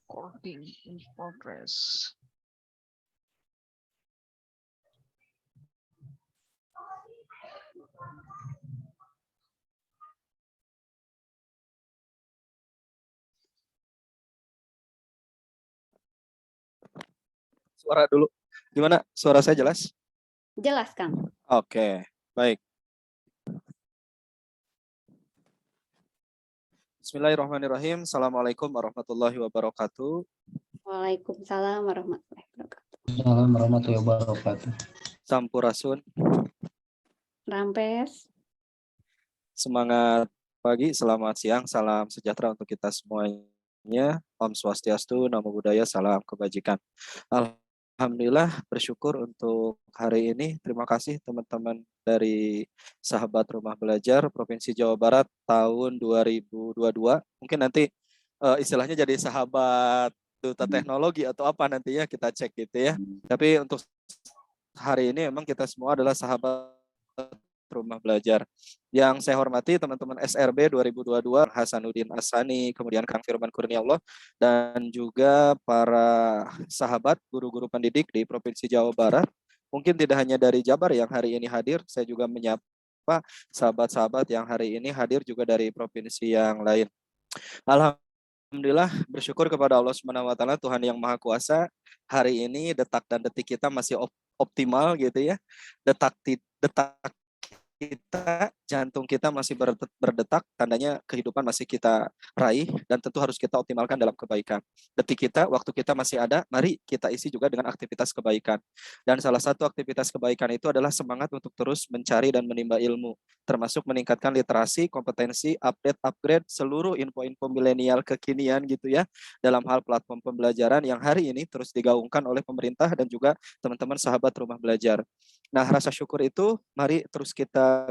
Recording in progress. Suara dulu. Gimana? Suara saya jelas? Jelas, Kang. Oke, baik. Bismillahirrahmanirrahim. Assalamualaikum warahmatullahi wabarakatuh. Waalaikumsalam warahmatullahi wabarakatuh. Assalamualaikum warahmatullahi wabarakatuh. Sampurasun. Rampes. Semangat pagi, selamat siang, salam sejahtera untuk kita semuanya. Om Swastiastu, Namo Buddhaya, salam kebajikan. Alhamdulillah, bersyukur untuk hari ini. Terima kasih teman-teman dari Sahabat Rumah Belajar Provinsi Jawa Barat tahun 2022. Mungkin nanti istilahnya jadi sahabat duta teknologi atau apa nantinya kita cek gitu ya. Tapi untuk hari ini memang kita semua adalah sahabat Rumah Belajar. Yang saya hormati teman-teman SRB 2022, Hasanuddin Asani, kemudian Kang Firman Kurniaullah, dan juga para sahabat guru-guru pendidik di Provinsi Jawa Barat. Mungkin tidak hanya dari Jabar yang hari ini hadir, saya juga menyapa sahabat-sahabat yang hari ini hadir juga dari provinsi yang lain. Alhamdulillah, bersyukur kepada Allah Subhanahu wa taala, Tuhan yang Maha Kuasa. Hari ini detak dan detik kita masih optimal gitu ya. Detak kita, jantung kita masih berdetak, tandanya kehidupan masih kita raih dan tentu harus kita optimalkan dalam kebaikan. Detik kita, waktu kita masih ada, mari kita isi juga dengan aktivitas kebaikan. Dan salah satu aktivitas kebaikan itu adalah semangat untuk terus mencari dan menimba ilmu, termasuk meningkatkan literasi, kompetensi, upgrade seluruh info-info milenial kekinian gitu ya, dalam hal platform pembelajaran yang hari ini terus digaungkan oleh pemerintah dan juga teman-teman sahabat Rumah Belajar. Nah, rasa syukur itu mari terus kita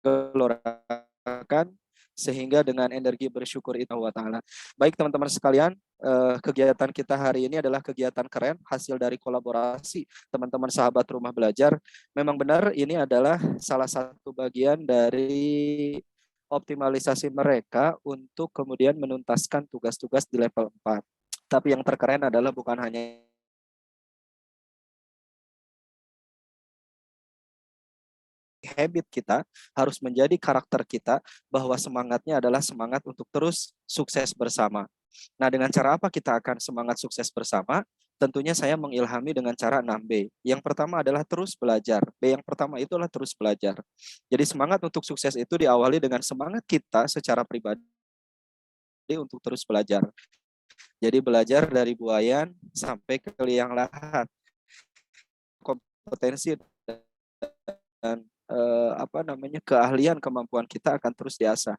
gelorakan sehingga dengan energi bersyukur itu Allah Ta'ala. Baik teman-teman sekalian, kegiatan kita hari ini adalah kegiatan keren, hasil dari kolaborasi teman-teman sahabat Rumah Belajar. Memang benar ini adalah salah satu bagian dari optimalisasi mereka untuk kemudian menuntaskan tugas-tugas di level 4. Tapi yang terkeren adalah bukan hanya habit kita, harus menjadi karakter kita, bahwa semangatnya adalah semangat untuk terus sukses bersama. Nah, dengan cara apa kita akan semangat sukses bersama? Tentunya saya mengilhami dengan cara 6B. Yang pertama adalah terus belajar. B yang pertama itu adalah terus belajar. Jadi semangat untuk sukses itu diawali dengan semangat kita secara pribadi untuk terus belajar. Jadi belajar dari buayan sampai ke liang lahat. Kompetensi dan keahlian, kemampuan kita akan terus diasah.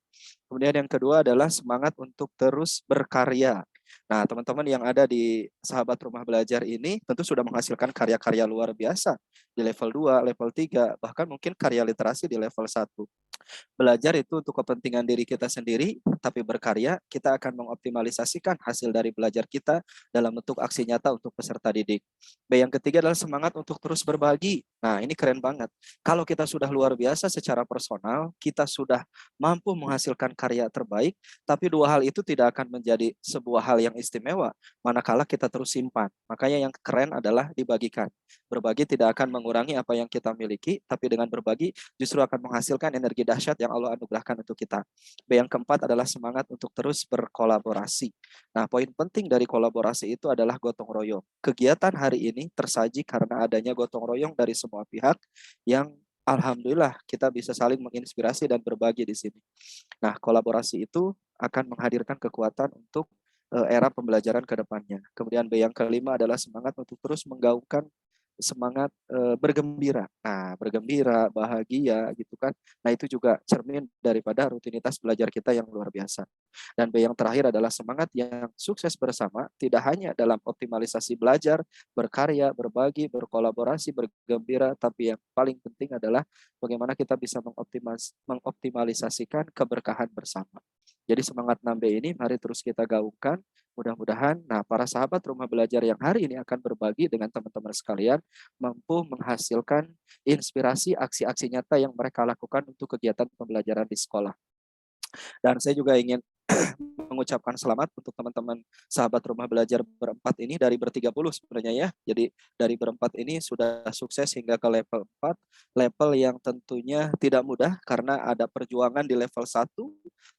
Kemudian yang kedua adalah semangat untuk terus berkarya. Nah, teman-teman yang ada di Sahabat Rumah Belajar ini tentu sudah menghasilkan karya-karya luar biasa di level 2, level 3, bahkan mungkin karya literasi di level 1. Belajar itu untuk kepentingan diri kita sendiri, tapi berkarya kita akan mengoptimalisasikan hasil dari belajar kita dalam bentuk aksi nyata untuk peserta didik. B yang ketiga adalah semangat untuk terus berbagi. Nah, ini keren banget. Kalau kita sudah luar biasa secara personal, kita sudah mampu menghasilkan karya terbaik, tapi dua hal itu tidak akan menjadi sebuah hal yang istimewa manakala kita terus simpan. Makanya yang keren adalah dibagikan. Berbagi tidak akan mengurangi apa yang kita miliki, tapi dengan berbagi justru akan menghasilkan energi dahsyat yang Allah anugerahkan untuk kita. B yang keempat adalah semangat untuk terus berkolaborasi. Nah, poin penting dari kolaborasi itu adalah gotong royong. Kegiatan hari ini tersaji karena adanya gotong royong dari semua pihak yang alhamdulillah kita bisa saling menginspirasi dan berbagi di sini. Nah, kolaborasi itu akan menghadirkan kekuatan untuk era pembelajaran ke depannya. Kemudian B yang kelima adalah semangat untuk terus menggaungkan semangat bergembira. Nah, bergembira, bahagia gitu kan. Nah, itu juga cermin daripada rutinitas belajar kita yang luar biasa. Dan B yang terakhir adalah semangat yang sukses bersama, tidak hanya dalam optimalisasi belajar, berkarya, berbagi, berkolaborasi, bergembira, tapi yang paling penting adalah bagaimana kita bisa mengoptimalisasikan keberkahan bersama. Jadi semangat 6B ini mari terus kita gaungkan. Mudah-mudahan, nah para sahabat Rumah Belajar yang hari ini akan berbagi dengan teman-teman sekalian, mampu menghasilkan inspirasi aksi-aksi nyata yang mereka lakukan untuk kegiatan pembelajaran di sekolah. Dan saya juga ingin mengucapkan selamat untuk teman-teman sahabat rumah belajar berempat ini dari ber-30 sebenarnya ya. Jadi dari berempat ini sudah sukses hingga ke level 4, level yang tentunya tidak mudah karena ada perjuangan di level 1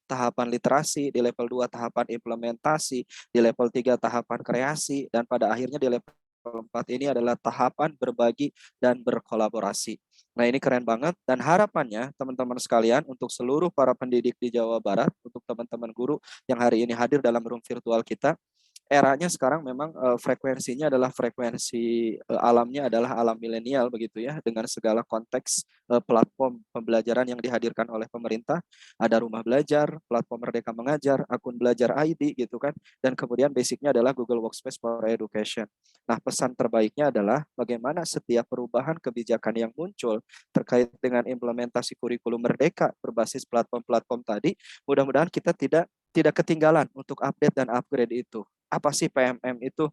tahapan literasi, di level 2 tahapan implementasi, di level 3 tahapan kreasi, dan pada akhirnya di level 4 ini adalah tahapan berbagi dan berkolaborasi. Nah, ini keren banget dan harapannya teman-teman sekalian untuk seluruh para pendidik di Jawa Barat, untuk teman-teman guru yang hari ini hadir dalam room virtual kita, eranya sekarang memang frekuensinya adalah frekuensi alamnya adalah alam milenial begitu ya, dengan segala konteks platform pembelajaran yang dihadirkan oleh pemerintah. Ada rumah belajar, platform Merdeka Mengajar, akun belajar ID gitu kan, dan kemudian basicnya adalah Google Workspace for Education. Nah, pesan terbaiknya adalah bagaimana setiap perubahan kebijakan yang muncul terkait dengan implementasi kurikulum merdeka berbasis platform-platform tadi, mudah-mudahan kita tidak ketinggalan untuk update dan upgrade itu. Apa sih PMM itu?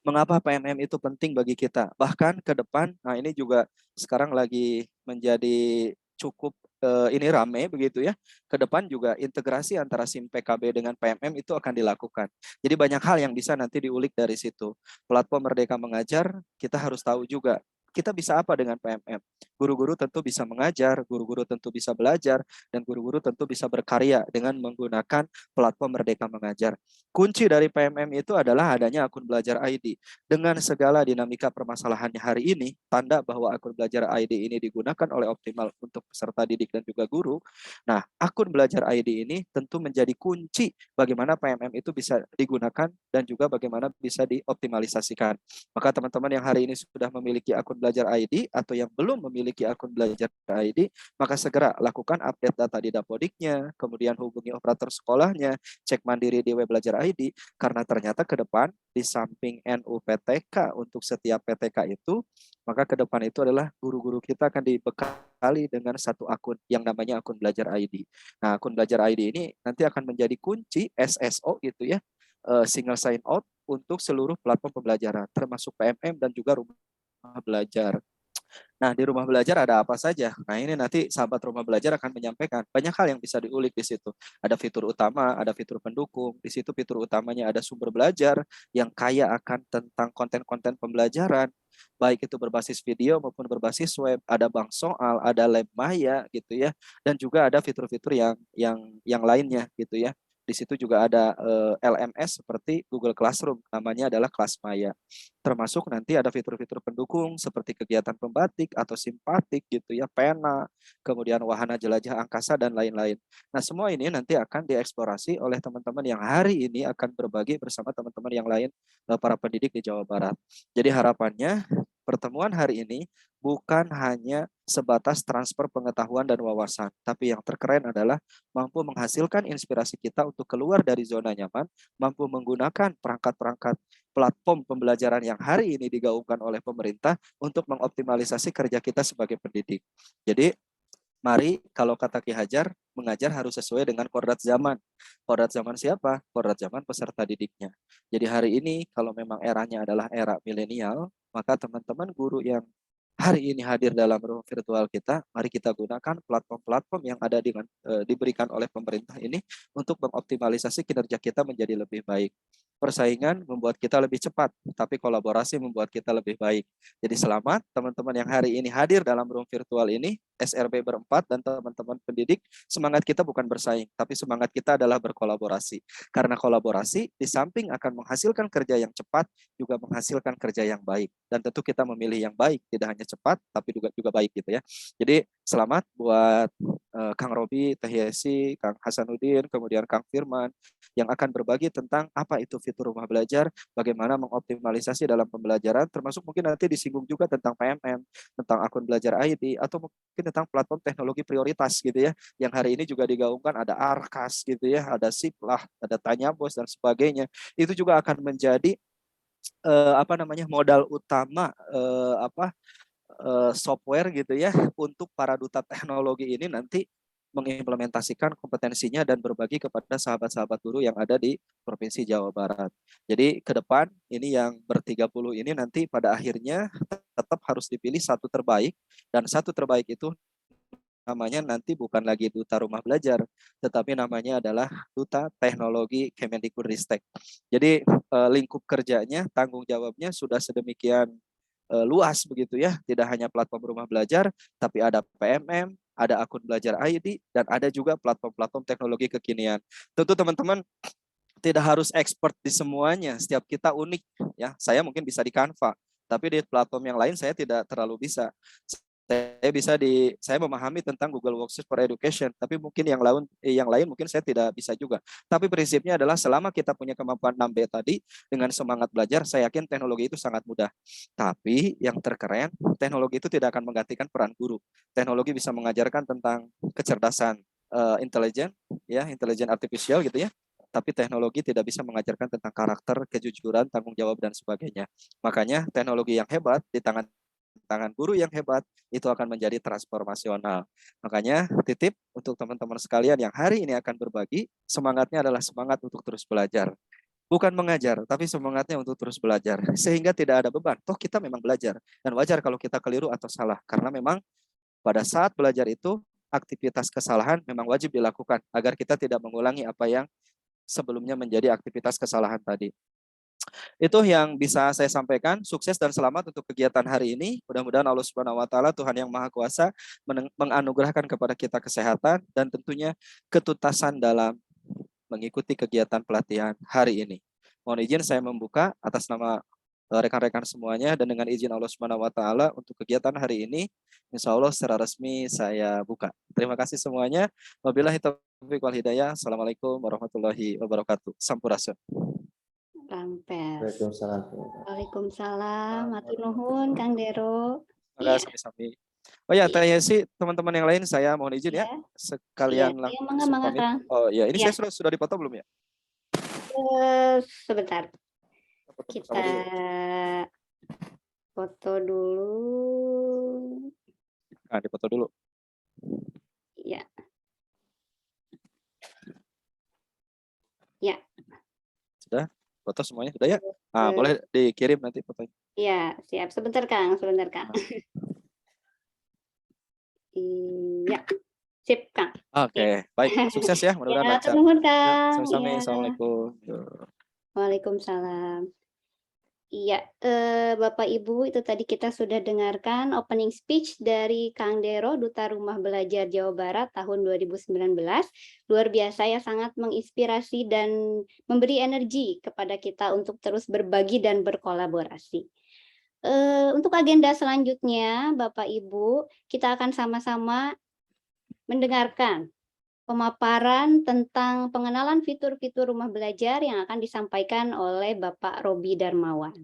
Mengapa PMM itu penting bagi kita? Bahkan ke depan, nah ini juga sekarang lagi menjadi cukup ini rame begitu ya. Ke depan juga integrasi antara SIM PKB dengan PMM itu akan dilakukan. Jadi banyak hal yang bisa nanti diulik dari situ. Platform Merdeka Mengajar, kita harus tahu juga kita bisa apa dengan PMM. Guru-guru tentu bisa mengajar, guru-guru tentu bisa belajar, dan guru-guru tentu bisa berkarya dengan menggunakan platform Merdeka Mengajar. Kunci dari PMM itu adalah adanya akun belajar ID. Dengan segala dinamika permasalahannya hari ini, tanda bahwa akun belajar ID ini digunakan oleh optimal untuk peserta didik dan juga guru. Nah, akun belajar ID ini tentu menjadi kunci bagaimana PMM itu bisa digunakan dan juga bagaimana bisa dioptimalisasikan. Maka teman-teman yang hari ini sudah memiliki akun belajar ID atau yang belum memiliki akun belajar ID, maka segera lakukan update data di Dapodiknya, kemudian hubungi operator sekolahnya, cek mandiri di web belajar ID, karena ternyata ke depan di samping NUPTK untuk setiap PTK itu, maka ke depan itu adalah guru-guru kita akan dibekali dengan satu akun yang namanya akun belajar ID. Nah, akun belajar ID ini nanti akan menjadi kunci SSO gitu ya, single sign out untuk seluruh platform pembelajaran, termasuk PMM dan juga rumah belajar. Nah, di rumah belajar ada apa saja? Nah, ini nanti sahabat rumah belajar akan menyampaikan. Banyak hal yang bisa diulik di situ. Ada fitur utama, ada fitur pendukung. Di situ fitur utamanya ada sumber belajar yang kaya akan tentang konten-konten pembelajaran, baik itu berbasis video maupun berbasis web. Ada bank soal, ada lab maya gitu ya. Dan juga ada fitur-fitur yang lainnya gitu ya. Di situ juga ada LMS seperti Google Classroom, namanya adalah Kelas Maya. Termasuk nanti ada fitur-fitur pendukung seperti kegiatan pembatik atau simpatik gitu ya, pena, kemudian wahana jelajah angkasa dan lain-lain. Nah, semua ini nanti akan dieksplorasi oleh teman-teman yang hari ini akan berbagi bersama teman-teman yang lain, para pendidik di Jawa Barat. Jadi harapannya pertemuan hari ini bukan hanya sebatas transfer pengetahuan dan wawasan, tapi yang terkeren adalah mampu menghasilkan inspirasi kita untuk keluar dari zona nyaman, mampu menggunakan perangkat-perangkat platform pembelajaran yang hari ini digaungkan oleh pemerintah untuk mengoptimalisasi kerja kita sebagai pendidik. Jadi mari kalau kata Ki Hajar, mengajar harus sesuai dengan kodrat zaman. Kodrat zaman siapa? Kodrat zaman peserta didiknya. Jadi hari ini kalau memang eranya adalah era milenial, maka teman-teman guru yang hari ini hadir dalam room virtual kita, mari kita gunakan platform-platform yang ada diberikan oleh pemerintah ini untuk mengoptimalisasi kinerja kita menjadi lebih baik. Persaingan membuat kita lebih cepat, tapi kolaborasi membuat kita lebih baik. Jadi selamat teman-teman yang hari ini hadir dalam room virtual ini, SRB berempat dan teman-teman pendidik, semangat kita bukan bersaing, tapi semangat kita adalah berkolaborasi. Karena kolaborasi di samping akan menghasilkan kerja yang cepat, juga menghasilkan kerja yang baik. Dan tentu kita memilih yang baik, tidak hanya cepat, tapi juga baik gitu ya. Jadi selamat buat Kang Robi, Teh Yesi, Kang Hasanuddin, kemudian Kang Firman, yang akan berbagi tentang apa itu fitur rumah belajar, bagaimana mengoptimalisasi dalam pembelajaran, termasuk mungkin nanti disinggung juga tentang PMM, tentang akun belajar ID, atau mungkin tentang platform teknologi prioritas gitu ya, yang hari ini juga digaungkan, ada Arkas gitu ya, ada Siplah, ada Tanya Bos dan sebagainya. Itu juga akan menjadi modal utama software gitu ya untuk para duta teknologi ini nanti mengimplementasikan kompetensinya dan berbagi kepada sahabat-sahabat guru yang ada di Provinsi Jawa Barat. Jadi ke depan ini yang ber-30 ini nanti pada akhirnya tetap harus dipilih satu terbaik, dan satu terbaik itu namanya nanti bukan lagi Duta Rumah Belajar, tetapi namanya adalah Duta Teknologi Kemendikbudristek. Jadi lingkup kerjanya, tanggung jawabnya sudah sedemikian luas begitu ya, tidak hanya platform rumah belajar, tapi ada PMM, ada akun belajar ID, dan ada juga platform-platform teknologi kekinian. Tentu teman-teman tidak harus expert di semuanya, setiap kita unik ya. Saya mungkin bisa di Canva, tapi di platform yang lain saya tidak terlalu bisa. Saya memahami tentang Google Workspace for Education, tapi mungkin yang lain mungkin saya tidak bisa juga. Tapi prinsipnya adalah selama kita punya kemampuan 6B tadi dengan semangat belajar, saya yakin teknologi itu sangat mudah. Tapi yang terkeren, teknologi itu tidak akan menggantikan peran guru. Teknologi bisa mengajarkan tentang kecerdasan intelijen, ya, intelijen artifisial gitu ya. Tapi teknologi tidak bisa mengajarkan tentang karakter, kejujuran, tanggung jawab dan sebagainya. Makanya teknologi yang hebat di tangan guru yang hebat itu akan menjadi transformasional. Makanya titip untuk teman-teman sekalian yang hari ini akan berbagi, semangatnya adalah semangat untuk terus belajar. Bukan mengajar, tapi semangatnya untuk terus belajar. Sehingga tidak ada beban. Toh kita memang belajar. Dan wajar kalau kita keliru atau salah. Karena memang pada saat belajar itu, aktivitas kesalahan memang wajib dilakukan. Agar kita tidak mengulangi apa yang sebelumnya menjadi aktivitas kesalahan tadi. Itu yang bisa saya sampaikan. Sukses dan selamat untuk kegiatan hari ini. Mudah-mudahan Allah Subhanahu wa taala, Tuhan yang Maha Kuasa, menganugerahkan kepada kita kesehatan dan tentunya ketuntasan dalam mengikuti kegiatan pelatihan hari ini. Mohon izin saya membuka atas nama rekan-rekan semuanya, dan dengan izin Allah Subhanahu wa taala untuk kegiatan hari ini insya Allah secara resmi saya buka. Terima kasih semuanya. Wabillahi taufiq wal hidayah. Assalamualaikum warahmatullahi wabarakatuh. Sampurasun. Rampes. Waalaikumsalam. Waalaikumsalam. Matur nuhun Kang Dero. Terima Iya. kasih sami-sami. Oh ya, Teh Yesi, teman-teman yang lain saya mohon izin ya, Iya. sekalian Iya, langsung mangga pamit. Kang. Oh ya, ini Iya. saya sudah dipoto belum ya? Sebentar. Foto Kita bersama dulu. foto dulu. Nah, dipoto dulu. Ya. Ya. Sudah? Foto semuanya sudah ya? Nah, boleh dikirim nanti fotonya. Iya, siap. Sebentar Kang, sebentar Kang. Iya. Sip Kang. Oke, baik. Sukses ya, mudah-mudahan Ya, lancar. nuhun Ya, Kang. sama-sama. Iya. Assalamualaikum. Waalaikumsalam. Iya, Bapak Ibu, itu tadi kita sudah dengarkan opening speech dari Kang Dero, Duta Rumah Belajar Jawa Barat tahun 2019. Luar biasa ya, sangat menginspirasi dan memberi energi kepada kita untuk terus berbagi dan berkolaborasi. Untuk agenda selanjutnya, Bapak Ibu, kita akan sama-sama mendengarkan pemaparan tentang pengenalan fitur-fitur rumah belajar yang akan disampaikan oleh Bapak Robi Darmawan.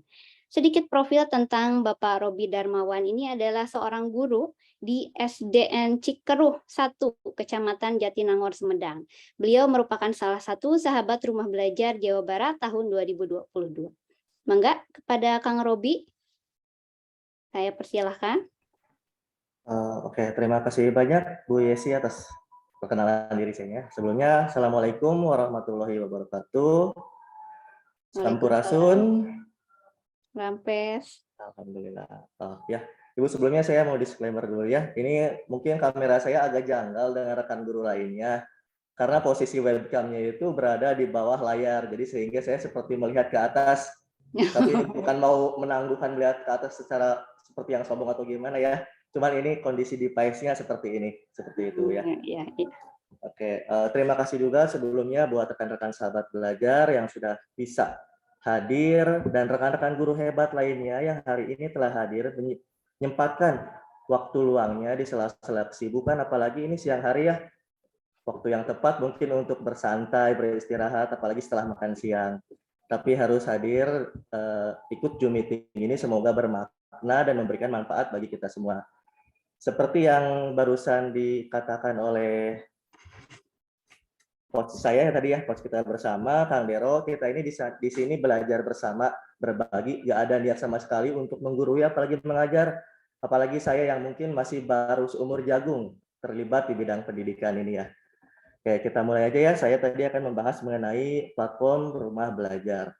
Sedikit profil tentang Bapak Robi Darmawan ini adalah seorang guru di SDN Cikeruh 1, Kecamatan Jatinangor, Sumedang. Beliau merupakan salah satu sahabat rumah belajar Jawa Barat tahun 2022. Mangga kepada Kang Robi, saya persilahkan. Oke, terima kasih banyak Bu Yesi atas perkenalan diri saya. Sebelumnya, Assalamualaikum warahmatullahi wabarakatuh. Sampurasun. Rampes. Alhamdulillah. Ya, Ibu, sebelumnya saya mau disclaimer dulu ya. Ini mungkin kamera saya agak janggal dengan rekan guru lainnya, karena posisi webcamnya itu berada di bawah layar, jadi sehingga saya seperti melihat ke atas. Tapi ini bukan mau menangguhkan melihat ke atas secara seperti yang sombong atau gimana ya. Cuman ini kondisi device-nya seperti ini, seperti itu ya. Ya. Oke, terima kasih juga sebelumnya buat rekan-rekan sahabat belajar yang sudah bisa hadir, dan rekan-rekan guru hebat lainnya yang hari ini telah hadir menyempatkan waktu luangnya di sela-sela kesibukan, apalagi ini siang hari ya, waktu yang tepat mungkin untuk bersantai, beristirahat, apalagi setelah makan siang. Tapi harus hadir ikut Zoom meeting ini, semoga bermakna dan memberikan manfaat bagi kita semua. Seperti yang barusan dikatakan oleh coach saya tadi ya, coach kita bersama, Kang Dero, kita ini di sini belajar bersama, berbagi, gak ada niat sama sekali untuk menggurui, apalagi mengajar. Apalagi saya yang mungkin masih baru seumur jagung terlibat di bidang pendidikan ini ya. Oke, kita mulai aja ya. Saya tadi akan membahas mengenai platform rumah belajar.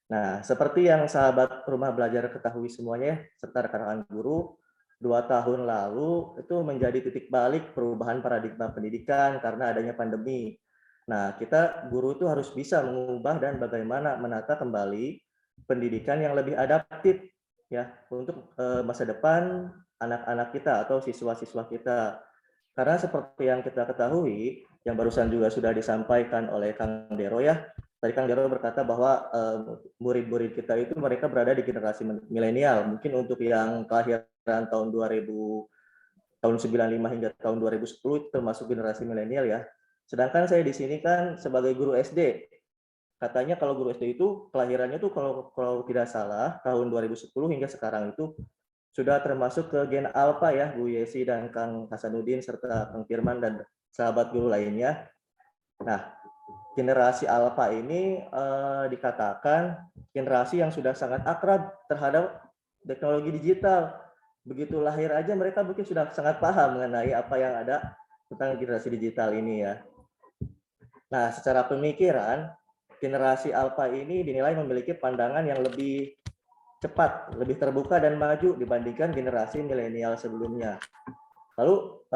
Nah, seperti yang sahabat rumah belajar ketahui semuanya, serta rekan-rekan guru, 2 tahun lalu itu menjadi titik balik perubahan paradigma pendidikan karena adanya pandemi. Nah, kita guru itu harus bisa mengubah dan bagaimana menata kembali pendidikan yang lebih adaptif ya untuk masa depan anak-anak kita atau siswa-siswa kita. Karena seperti yang kita ketahui, yang barusan juga sudah disampaikan oleh Kang Dero ya, tadi Kang Dero berkata bahwa murid-murid kita itu mereka berada di generasi milenial. Mungkin untuk yang kelahiran tahun 2000, tahun 95 hingga tahun 2010 itu termasuk generasi milenial ya. Sedangkan saya di sini kan sebagai guru SD. Katanya kalau guru SD itu kelahirannya tuh kalau tidak salah tahun 2010 hingga sekarang itu sudah termasuk ke gen alpha ya, Bu Yesi dan Kang Hasanuddin serta Kang Firman dan sahabat guru lainnya. Nah, generasi alpha ini dikatakan generasi yang sudah sangat akrab terhadap teknologi digital. Begitu lahir aja mereka mungkin sudah sangat paham mengenai apa yang ada tentang generasi digital ini ya. Nah, secara pemikiran, generasi alpha ini dinilai memiliki pandangan yang lebih cepat, lebih terbuka dan maju dibandingkan generasi milenial sebelumnya. Lalu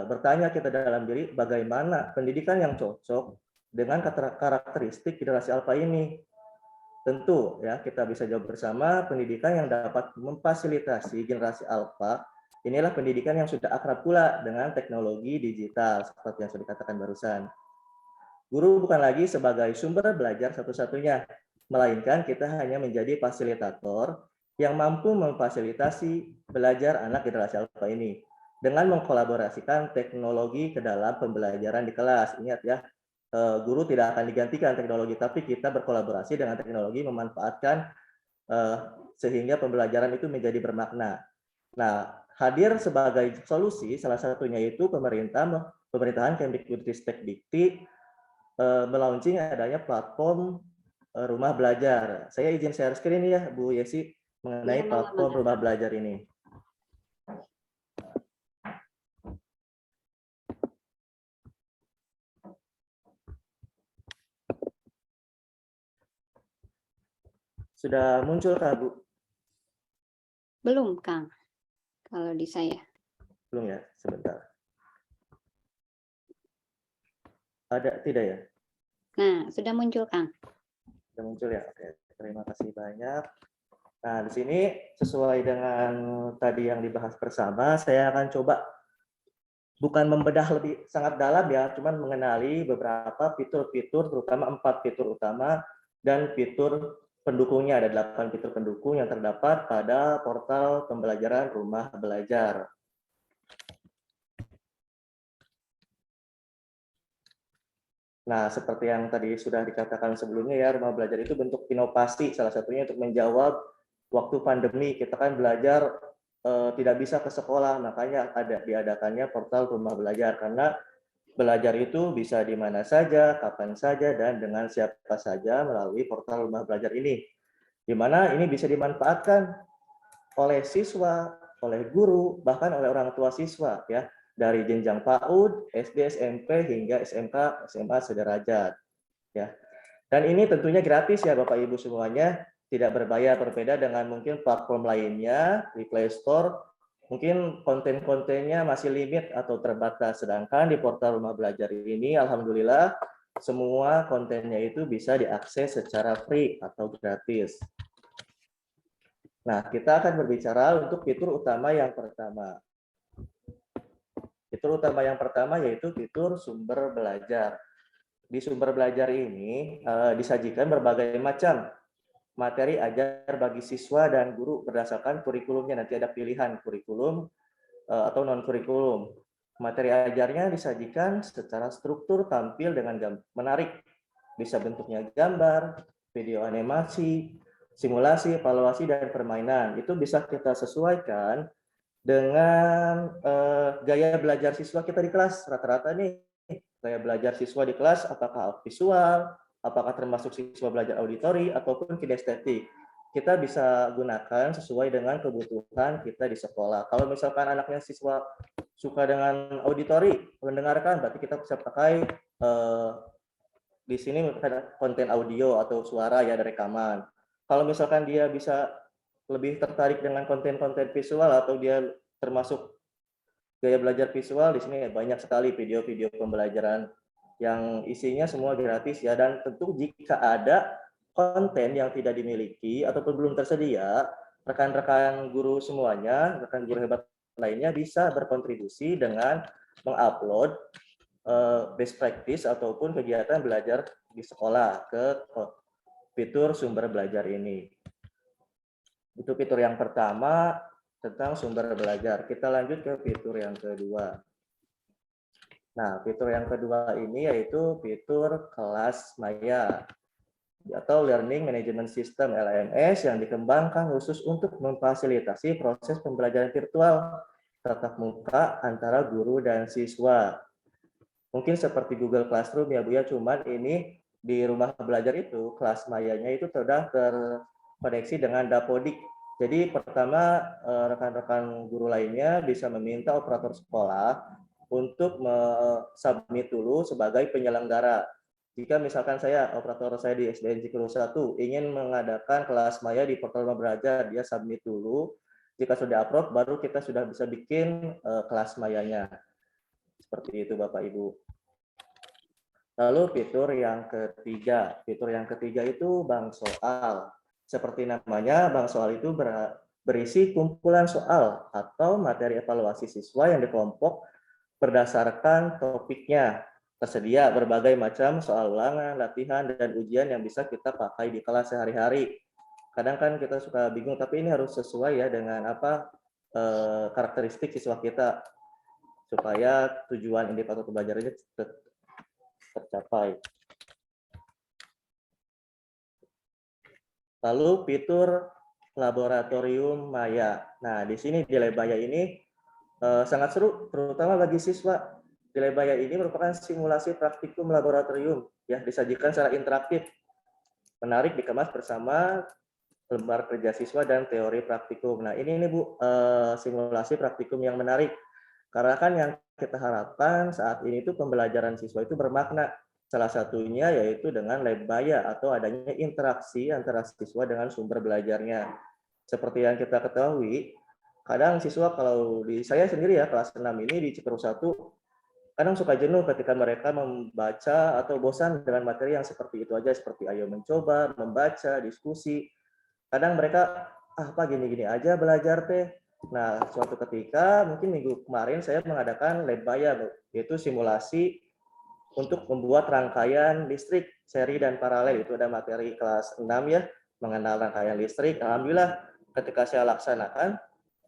bertanya kita dalam diri, bagaimana pendidikan yang cocok dengan karakteristik generasi alpha ini? Tentu ya kita bisa jawab bersama, pendidikan yang dapat memfasilitasi generasi alpha inilah pendidikan yang sudah akrab pula dengan teknologi digital seperti yang sudah dikatakan barusan. Guru bukan lagi sebagai sumber belajar satu-satunya, melainkan kita hanya menjadi fasilitator yang mampu memfasilitasi belajar anak generasi alpha ini dengan mengkolaborasikan teknologi ke dalam pembelajaran di kelas. Ingat ya, guru tidak akan digantikan teknologi, tapi kita berkolaborasi dengan teknologi memanfaatkan sehingga pembelajaran itu menjadi bermakna. Nah, hadir sebagai solusi salah satunya itu pemerintahan Kemdikbudristek Dikti melaunching adanya platform rumah belajar. Saya izin share screen ya, Bu Yesi, mengenai platform rumah belajar ini. Sudah muncul Kak, Bu? Belum, Kang. Kalau di saya. Belum ya, sebentar. Ada tidak ya? Nah, sudah muncul, Kang. Sudah muncul ya. Oke, terima kasih banyak. Nah, di sini sesuai dengan tadi yang dibahas bersama, saya akan coba bukan membedah lebih sangat dalam ya, cuman mengenali beberapa fitur-fitur, terutama 4 fitur utama dan fitur pendukungnya. Ada 8 fitur pendukung yang terdapat pada portal pembelajaran Rumah Belajar. Nah, seperti yang tadi sudah dikatakan sebelumnya ya, Rumah Belajar itu bentuk inovasi, salah satunya untuk menjawab waktu pandemi. Kita kan belajar tidak bisa ke sekolah, makanya diadakannya portal Rumah Belajar, karena belajar itu bisa di mana saja, kapan saja, dan dengan siapa saja melalui portal Rumah Belajar ini. Di mana ini bisa dimanfaatkan oleh siswa, oleh guru, bahkan oleh orang tua siswa ya. Dari jenjang PAUD, SD, SMP, hingga SMK, SMA sederajat. Ya. Dan ini tentunya gratis ya Bapak Ibu semuanya, tidak berbayar, berbeda dengan mungkin platform lainnya di Play Store, mungkin konten-kontennya masih limit atau terbatas, sedangkan di portal Rumah Belajar ini Alhamdulillah semua kontennya itu bisa diakses secara free atau gratis. Nah, kita akan berbicara untuk fitur utama yang pertama. Fitur utama yang pertama yaitu fitur sumber belajar. Di sumber belajar ini disajikan berbagai macam materi ajar bagi siswa dan guru berdasarkan kurikulumnya. Nanti ada pilihan kurikulum atau non-kurikulum. Materi ajarnya disajikan secara struktur, tampil dengan menarik. Bisa bentuknya gambar, video animasi, simulasi, evaluasi, dan permainan. Itu bisa kita sesuaikan dengan gaya belajar siswa kita di kelas. Rata-rata nih gaya belajar siswa di kelas apakah visual, apakah termasuk siswa belajar auditori ataupun kinestetik. Kita bisa gunakan sesuai dengan kebutuhan kita di sekolah. Kalau misalkan anaknya siswa suka dengan auditori, mendengarkan, berarti kita bisa pakai di sini konten audio atau suara ya, dari rekaman. Kalau misalkan dia bisa lebih tertarik dengan konten-konten visual atau dia termasuk gaya belajar visual. Di sini banyak sekali video-video pembelajaran yang isinya semua gratis ya, dan tentu jika ada konten yang tidak dimiliki ataupun belum tersedia, rekan-rekan guru semuanya, rekan guru hebat lainnya bisa berkontribusi dengan mengupload best practice ataupun kegiatan belajar di sekolah ke fitur sumber belajar ini. Itu fitur yang pertama tentang sumber belajar. Kita lanjut ke fitur yang kedua. Nah, fitur yang kedua ini yaitu fitur kelas maya atau Learning Management System LMS yang dikembangkan khusus untuk memfasilitasi proses pembelajaran virtual tatap muka antara guru dan siswa. Mungkin seperti Google Classroom ya Bu ya, cuman ini di rumah belajar itu kelas mayanya itu sudah terkoneksi dengan Dapodik. Jadi pertama rekan-rekan guru lainnya bisa meminta operator sekolah untuk submit dulu sebagai penyelenggara. Jika misalkan operator saya di SDN Cikerus 1 ingin mengadakan kelas maya di portal rumah belajar, dia submit dulu. Jika sudah upload, baru kita sudah bisa bikin kelas mayanya. Seperti itu Bapak Ibu. Lalu fitur yang ketiga itu bank soal. Seperti namanya, bank soal itu berisi kumpulan soal atau materi evaluasi siswa yang dikelompok berdasarkan topiknya. Tersedia berbagai macam soal ulangan, latihan, dan ujian yang bisa kita pakai di kelas sehari-hari. Kadang kan kita suka bingung, tapi ini harus sesuai ya dengan karakteristik siswa kita supaya tujuan indikator pembelajarannya tercapai. Lalu fitur laboratorium maya. Nah, di sini di Lebaya ini sangat seru, terutama bagi siswa. Di Lebaya ini merupakan simulasi praktikum laboratorium, ya disajikan secara interaktif, menarik, dikemas bersama lembar kerja siswa dan teori praktikum. Nah, ini Bu, simulasi praktikum yang menarik, karena kan yang kita harapkan saat ini itu pembelajaran siswa itu bermakna. Salah satunya yaitu dengan Lebaya atau adanya interaksi antara siswa dengan sumber belajarnya. Seperti yang kita ketahui, kadang siswa kalau di saya sendiri ya kelas 6 ini di Cikerus 1 kadang suka jenuh ketika mereka membaca atau bosan dengan materi yang seperti itu aja, seperti ayo mencoba, membaca, diskusi. Kadang mereka apa gini-gini aja belajar teh. Nah, suatu ketika mungkin minggu kemarin saya mengadakan Lebaya, yaitu simulasi untuk membuat rangkaian listrik seri dan paralel. Itu ada materi kelas 6 ya, mengenal rangkaian listrik. Alhamdulillah ketika saya laksanakan,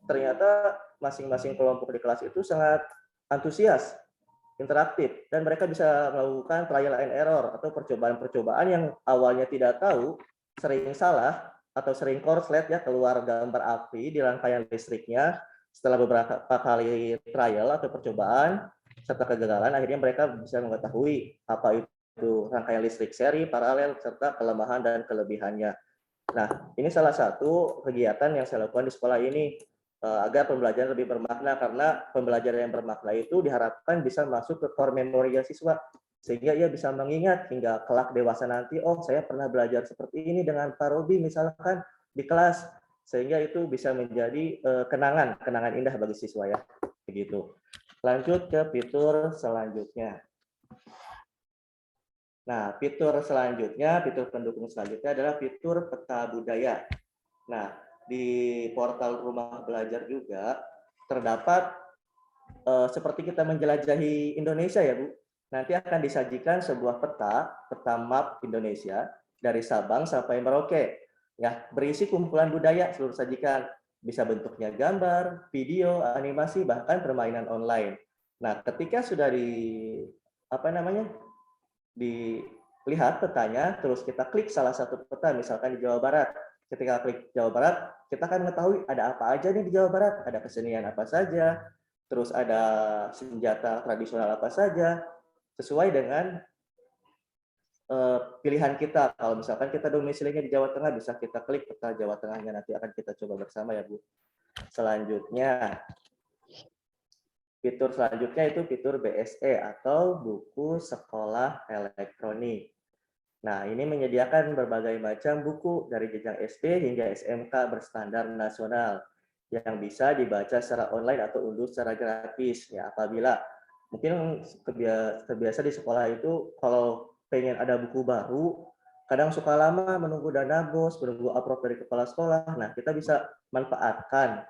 ternyata masing-masing kelompok di kelas itu sangat antusias, interaktif, dan mereka bisa melakukan trial and error atau percobaan-percobaan yang awalnya tidak tahu, sering salah atau sering korslet ya, keluar gambar api di rangkaian listriknya. Setelah beberapa kali trial atau percobaan serta kegagalan, akhirnya mereka bisa mengetahui apa itu rangkaian listrik seri, paralel, serta kelemahan dan kelebihannya. Nah, ini salah satu kegiatan yang saya lakukan di sekolah ini agar pembelajaran lebih bermakna, karena pembelajaran yang bermakna itu diharapkan bisa masuk ke core memory siswa, sehingga ia bisa mengingat hingga kelak dewasa nanti, oh saya pernah belajar seperti ini dengan Pak Robi misalkan di kelas, sehingga itu bisa menjadi kenangan indah bagi siswa ya. Begitu. Lanjut ke fitur selanjutnya. Nah, fitur pendukung selanjutnya adalah fitur peta budaya. Nah, di portal rumah belajar juga terdapat seperti kita menjelajahi Indonesia ya Bu. Nanti akan disajikan sebuah peta map Indonesia dari Sabang sampai Merauke. Ya, berisi kumpulan budaya seluruh sajikan. Bisa bentuknya gambar, video, animasi, bahkan permainan online. Nah, ketika sudah dilihat petanya, terus kita klik salah satu peta, misalkan di Jawa Barat. Ketika klik Jawa Barat, kita akan mengetahui ada apa aja nih di Jawa Barat, ada kesenian apa saja, terus ada senjata tradisional apa saja, sesuai dengan pilihan kita. Kalau misalkan kita domisilinya di Jawa Tengah, bisa kita klik peta Jawa Tengahnya, nanti akan kita coba bersama ya Bu. Selanjutnya, fitur selanjutnya itu fitur BSE atau buku sekolah elektronik. Nah, ini menyediakan berbagai macam buku dari jenjang SD hingga SMK berstandar nasional. yang bisa dibaca secara online atau unduh secara gratis. Ya, apabila mungkin terbiasa di sekolah itu kalau pengen ada buku baru, kadang suka lama menunggu dana bos, menunggu approve dari kepala sekolah. Nah, kita bisa manfaatkan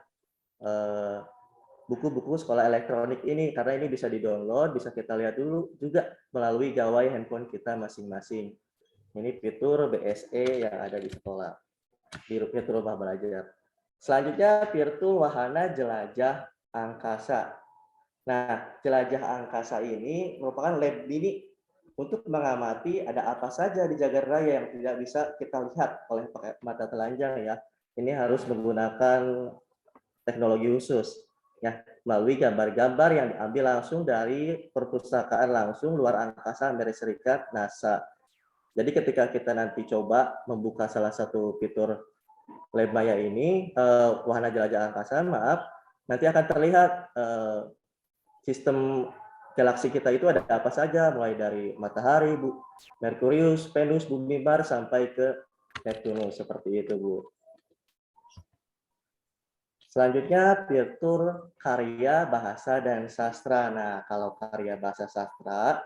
buku-buku sekolah elektronik ini karena ini bisa di-download, bisa kita lihat dulu juga melalui gawai handphone kita masing-masing. Ini fitur BSE yang ada di sekolah, di fitur rumah belajar. Selanjutnya fitur wahana jelajah angkasa. Nah, jelajah angkasa ini merupakan lab mini untuk mengamati ada apa saja di jagat raya yang tidak bisa kita lihat oleh pakai mata telanjang ya. Ini harus menggunakan teknologi khusus ya, melalui gambar-gambar yang diambil langsung dari perpustakaan langsung luar angkasa Amerika Serikat NASA. Jadi ketika kita nanti coba membuka salah satu fitur Lab Maya ini, wahana jelajah angkasa, maaf, nanti akan terlihat sistem galaksi kita itu ada apa saja, mulai dari matahari, Merkurius, Venus, Bumi, Mars, sampai ke Neptunus, seperti itu, Bu. Selanjutnya, fitur karya bahasa dan sastra. Nah, kalau karya bahasa sastra,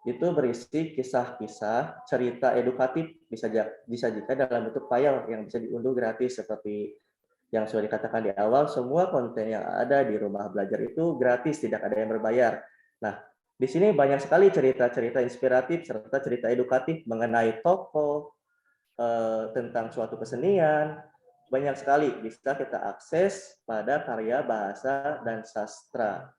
itu berisi kisah-kisah, cerita edukatif, bisa disajikan dalam bentuk file yang bisa diunduh gratis, seperti yang sudah dikatakan di awal, semua konten yang ada di rumah belajar itu gratis, tidak ada yang berbayar. Nah, di sini banyak sekali cerita-cerita inspiratif serta cerita edukatif mengenai tokoh, tentang suatu kesenian, banyak sekali bisa kita akses pada karya bahasa dan sastra.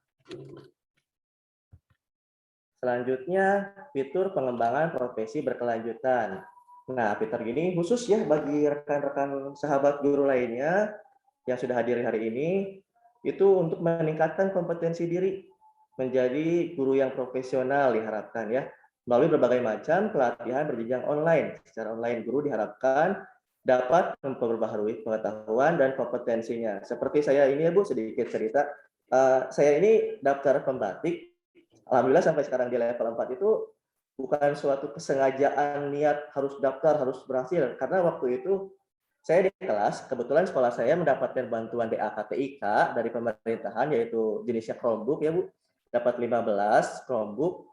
Selanjutnya, fitur pengembangan profesi berkelanjutan. Nah, fitur ini khusus ya bagi rekan-rekan sahabat guru lainnya yang sudah hadir hari ini, itu untuk meningkatkan kompetensi diri menjadi guru yang profesional diharapkan ya. Melalui berbagai macam pelatihan berjenjang online. Secara online, guru diharapkan dapat memperbaharui pengetahuan dan kompetensinya. Seperti saya ini ya Bu, sedikit cerita. Saya ini daftar pembatik. Alhamdulillah sampai sekarang di level 4 itu bukan suatu kesengajaan niat harus daftar, harus berhasil. Karena waktu itu saya di kelas, kebetulan sekolah saya mendapatkan bantuan DAKTIK dari pemerintahan, yaitu jenisnya Chromebook ya Bu. Dapat 15 Chromebook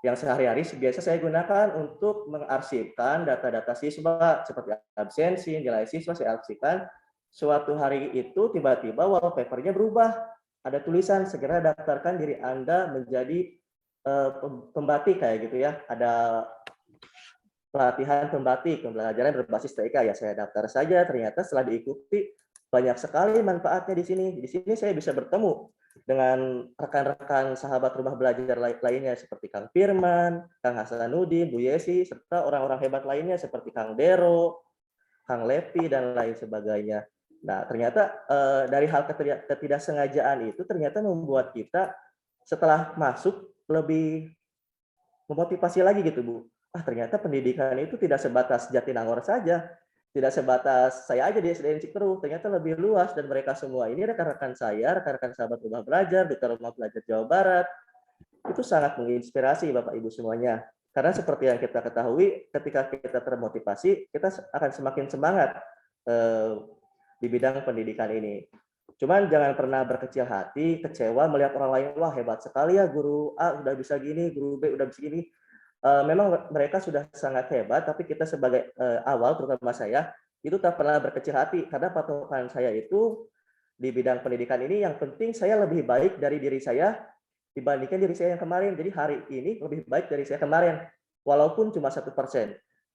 yang sehari-hari biasa saya gunakan untuk mengarsipkan data-data siswa seperti absensi, nilai siswa saya arsipkan. Suatu hari itu tiba-tiba wallpaper-nya berubah. Ada tulisan segera daftarkan diri Anda menjadi pembatik kayak gitu ya. Ada pelatihan pembatik, pembelajaran berbasis TIK ya, saya daftar saja. Ternyata setelah diikuti banyak sekali manfaatnya di sini. Di sini saya bisa bertemu dengan rekan-rekan sahabat rumah belajar lainnya seperti Kang Firman, Kang Hasanuddin, Bu Yesi, serta orang-orang hebat lainnya seperti Kang Dero, Kang Levi, dan lain sebagainya. Nah, ternyata dari hal ketidaksengajaan itu ternyata membuat kita setelah masuk lebih memotivasi lagi gitu, Bu. Ternyata pendidikan itu tidak sebatas Jatinangor saja, tidak sebatas saya aja di SDN Cikeruh, ternyata lebih luas, dan mereka semua ini rekan-rekan saya, rekan-rekan sahabat rumah belajar, Duta Rumah Belajar Jawa Barat, itu sangat menginspirasi Bapak Ibu semuanya. Karena seperti yang kita ketahui, ketika kita termotivasi, kita akan semakin semangat di bidang pendidikan ini. Cuman jangan pernah berkecil hati, kecewa melihat orang lain, wah hebat sekali ya guru A udah bisa gini, guru B udah bisa gini. Memang mereka sudah sangat hebat, tapi kita sebagai awal, terutama saya, itu tak pernah berkecil hati, karena patokan saya itu di bidang pendidikan ini yang penting saya lebih baik dari diri saya dibandingkan diri saya yang kemarin. Jadi hari ini lebih baik dari saya kemarin, walaupun cuma 1%.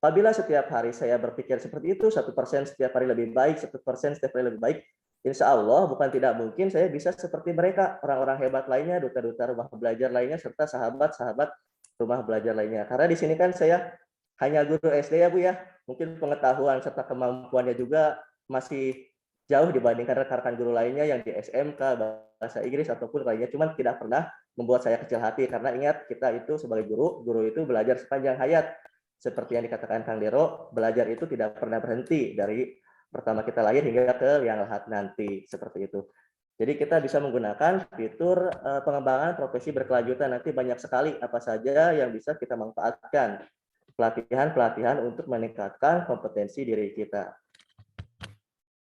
Apabila setiap hari saya berpikir seperti itu, 1% setiap hari lebih baik, 1% setiap hari lebih baik, insya Allah bukan tidak mungkin saya bisa seperti mereka, orang-orang hebat lainnya, duta-duta rumah belajar lainnya, serta sahabat-sahabat rumah belajar lainnya. Karena di sini kan saya hanya guru SD ya Bu ya, mungkin pengetahuan serta kemampuannya juga masih jauh dibandingkan rekan-rekan guru lainnya yang di SMK, bahasa Inggris ataupun lainnya. Cuman tidak pernah membuat saya kecil hati, karena ingat kita itu sebagai guru itu belajar sepanjang hayat. Seperti yang dikatakan Kang Dero, belajar itu tidak pernah berhenti dari pertama kita lahir hingga ke yang lahat nanti, seperti itu. Jadi kita bisa menggunakan fitur pengembangan profesi berkelanjutan. Nanti banyak sekali apa saja yang bisa kita manfaatkan. Pelatihan-pelatihan untuk meningkatkan kompetensi diri kita.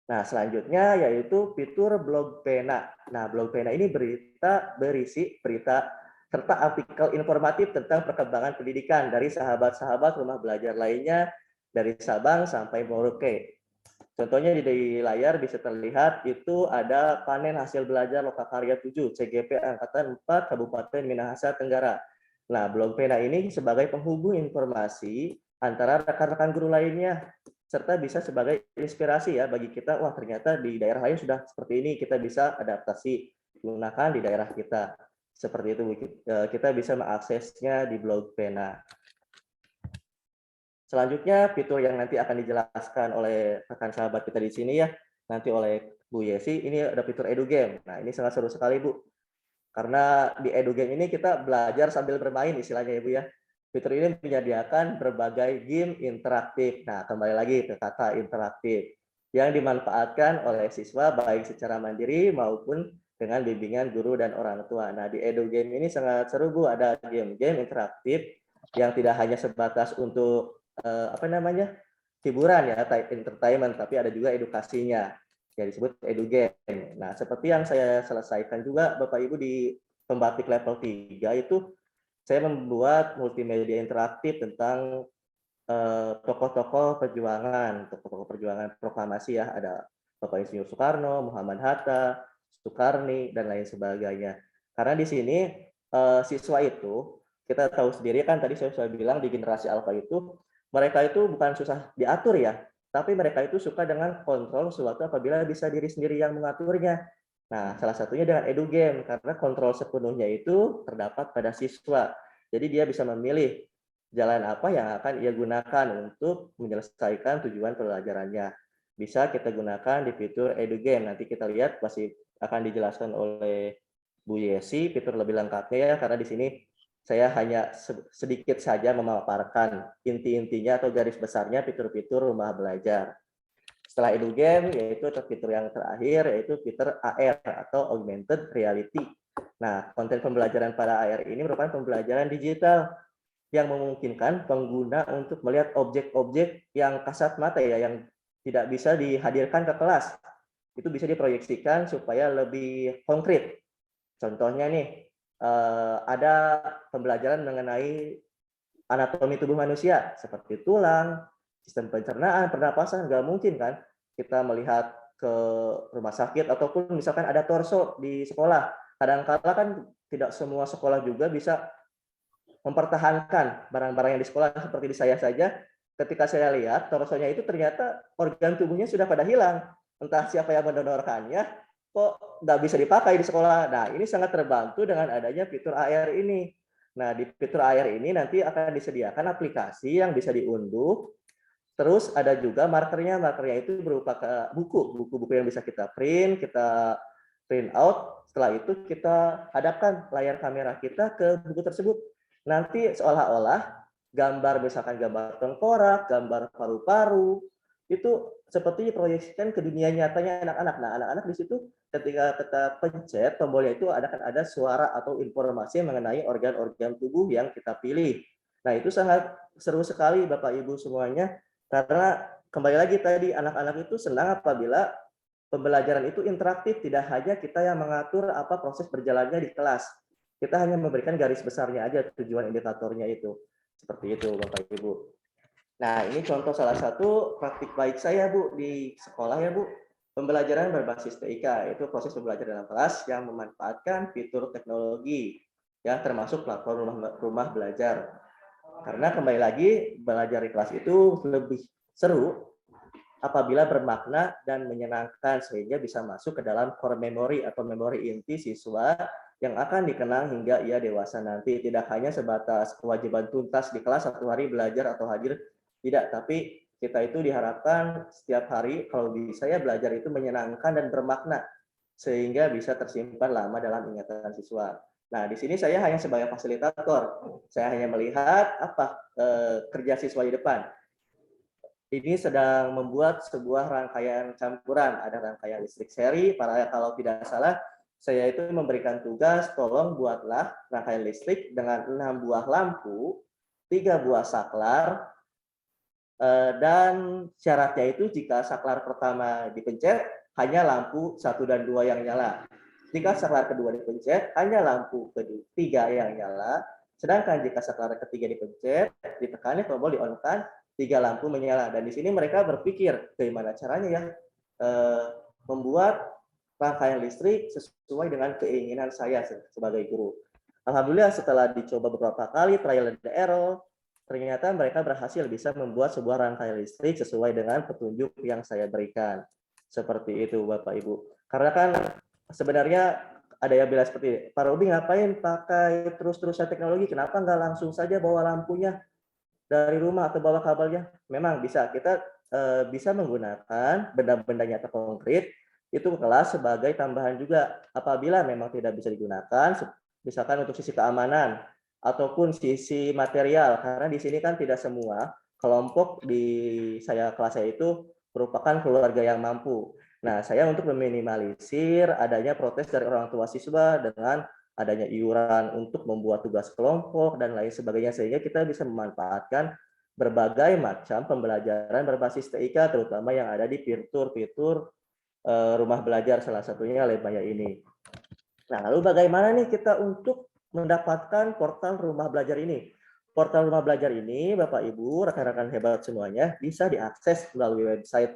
Nah, selanjutnya yaitu fitur blog pena. Nah, blog pena ini berisi berita serta artikel informatif tentang perkembangan pendidikan dari sahabat-sahabat rumah belajar lainnya dari Sabang sampai Merauke. Contohnya di layar bisa terlihat itu ada panen hasil belajar Lokakarya 7 CGP Angkatan 4 Kabupaten Minahasa Tenggara. Nah, blog pena ini sebagai penghubung informasi antara rekan-rekan guru lainnya serta bisa sebagai inspirasi ya bagi kita, wah ternyata di daerah lain sudah seperti ini, kita bisa adaptasi gunakan di daerah kita. Seperti itu kita bisa mengaksesnya di blog pena. Selanjutnya fitur yang nanti akan dijelaskan oleh rekan sahabat kita di sini ya, nanti oleh Bu Yesi, ini ada fitur EduGame. Nah, ini sangat seru sekali Bu. Karena di EduGame ini kita belajar sambil bermain istilahnya ya Bu ya. Fitur ini menyediakan berbagai game interaktif. Nah, kembali lagi ke kata interaktif yang dimanfaatkan oleh siswa baik secara mandiri maupun dengan bimbingan guru dan orang tua. Nah, di EduGame ini sangat seru Bu, ada game-game interaktif yang tidak hanya sebatas untuk hiburan ya, entertainment, tapi ada juga edukasinya yang disebut EduGame. Nah, seperti yang saya selesaikan juga Bapak Ibu di pembatik level 3 itu saya membuat multimedia interaktif tentang tokoh-tokoh perjuangan proklamasi ya, ada Bapak Insinyur Soekarno, Muhammad Hatta, Soekarni dan lain sebagainya. Karena di sini siswa itu kita tahu sendiri kan, tadi saya sudah bilang di generasi alfa itu mereka itu bukan susah diatur ya, tapi mereka itu suka dengan kontrol sesuatu apabila bisa diri sendiri yang mengaturnya. Nah, salah satunya dengan EduGame, karena kontrol sepenuhnya itu terdapat pada siswa. Jadi dia bisa memilih jalan apa yang akan ia gunakan untuk menyelesaikan tujuan pelajarannya. Bisa kita gunakan di fitur EduGame. Nanti kita lihat masih akan dijelaskan oleh Bu Yesi fitur lebih lengkapnya ya, karena di sini saya hanya sedikit saja memaparkan inti-intinya atau garis besarnya fitur-fitur rumah belajar. Setelah EduGame, yaitu fitur yang terakhir, yaitu fitur AR atau Augmented Reality. Nah, konten pembelajaran pada AR ini merupakan pembelajaran digital yang memungkinkan pengguna untuk melihat objek-objek yang kasat mata ya, yang tidak bisa dihadirkan ke kelas. Itu bisa diproyeksikan supaya lebih konkret. Contohnya nih, ada pembelajaran mengenai anatomi tubuh manusia seperti tulang, sistem pencernaan, pernapasan. Nggak mungkin kan kita melihat ke rumah sakit ataupun misalkan ada torso di sekolah. Kadang-kala kan tidak semua sekolah juga bisa mempertahankan barang-barang yang di sekolah. Seperti di saya saja, ketika saya lihat torsonya itu ternyata organ tubuhnya sudah pada hilang. Entah siapa yang mendonorkannya, kok nggak bisa dipakai di sekolah. Nah, ini sangat terbantu dengan adanya fitur AR ini. Nah, di fitur AR ini nanti akan disediakan aplikasi yang bisa diunduh. Terus ada juga markernya. Markernya itu berupa buku-buku yang bisa kita print out. Setelah itu kita hadapkan layar kamera kita ke buku tersebut. Nanti seolah-olah gambar, misalkan gambar tengkorak, gambar paru-paru, itu seperti diproyeksikan ke dunia nyatanya anak-anak. Nah, anak-anak di situ ketika kita pencet tombolnya itu ada suara atau informasi mengenai organ-organ tubuh yang kita pilih. Nah, itu sangat seru sekali Bapak Ibu semuanya, karena kembali lagi tadi anak-anak itu senang apabila pembelajaran itu interaktif, tidak hanya kita yang mengatur apa proses berjalannya di kelas. Kita hanya memberikan garis besarnya aja, tujuan indikatornya itu. Seperti itu Bapak Ibu. Nah, ini contoh salah satu praktik baik saya Bu di sekolah ya Bu. Pembelajaran berbasis TIK, itu proses pembelajaran dalam kelas yang memanfaatkan fitur teknologi ya, termasuk platform rumah belajar. Karena kembali lagi belajar di kelas itu lebih seru apabila bermakna dan menyenangkan, sehingga bisa masuk ke dalam core memory atau memori inti siswa yang akan dikenang hingga ia dewasa nanti. Tidak hanya sebatas kewajiban tuntas di kelas satu hari belajar atau hadir, tidak, tapi kita itu diharapkan setiap hari kalau bisa ya belajar itu menyenangkan dan bermakna sehingga bisa tersimpan lama dalam ingatan siswa. Nah, di sini saya hanya sebagai fasilitator. Saya hanya melihat kerja siswa di depan. Ini sedang membuat sebuah rangkaian campuran. Ada rangkaian listrik seri, kalau tidak salah saya itu memberikan tugas, tolong buatlah rangkaian listrik dengan 6 buah lampu, 3 buah saklar, Dan syaratnya itu jika saklar pertama dipencet, hanya lampu 1 dan 2 yang nyala. Jika saklar kedua dipencet, hanya lampu ketiga yang nyala. Sedangkan jika saklar ketiga dipencet, ditekani tombol di-on-kan, 3 lampu menyala. Dan di sini mereka berpikir bagaimana caranya ya membuat rangkaian listrik sesuai dengan keinginan saya sebagai guru. Alhamdulillah setelah dicoba beberapa kali trial and error, ternyata mereka berhasil bisa membuat sebuah rangkaian listrik sesuai dengan petunjuk yang saya berikan. Seperti itu Bapak Ibu. Karena kan sebenarnya ada yang bilang seperti, Pak Robi ngapain pakai terus-terusan teknologi, kenapa nggak langsung saja bawa lampunya dari rumah atau bawa kabelnya? Memang bisa, kita bisa menggunakan benda-benda nyata konkret itu kelas sebagai tambahan juga apabila memang tidak bisa digunakan, misalkan untuk sisi keamanan ataupun sisi material, karena di sini kan tidak semua kelompok di kelas saya itu merupakan keluarga yang mampu. Nah, saya untuk meminimalisir adanya protes dari orang tua siswa dengan adanya iuran untuk membuat tugas kelompok dan lain sebagainya, sehingga kita bisa memanfaatkan berbagai macam pembelajaran berbasis TIK, terutama yang ada di fitur-fitur rumah belajar, salah satunya Lebaya ini. Nah, lalu bagaimana nih kita untuk mendapatkan portal rumah belajar ini? Portal rumah belajar ini, Bapak Ibu, rekan-rekan hebat semuanya, bisa diakses melalui website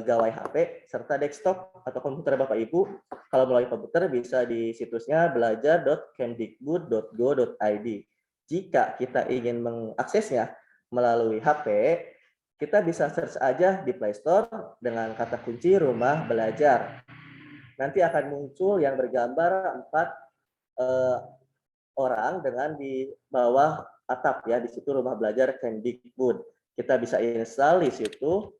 gawai HP serta desktop atau komputer Bapak Ibu. Kalau melalui komputer bisa di situsnya belajar.kemdikbud.go.id. Jika kita ingin mengaksesnya melalui HP, kita bisa search aja di Play Store dengan kata kunci rumah belajar. Nanti akan muncul yang bergambar 4 orang dengan di bawah atap ya, di situ rumah belajar Kemdikbud. Kita bisa install di situ.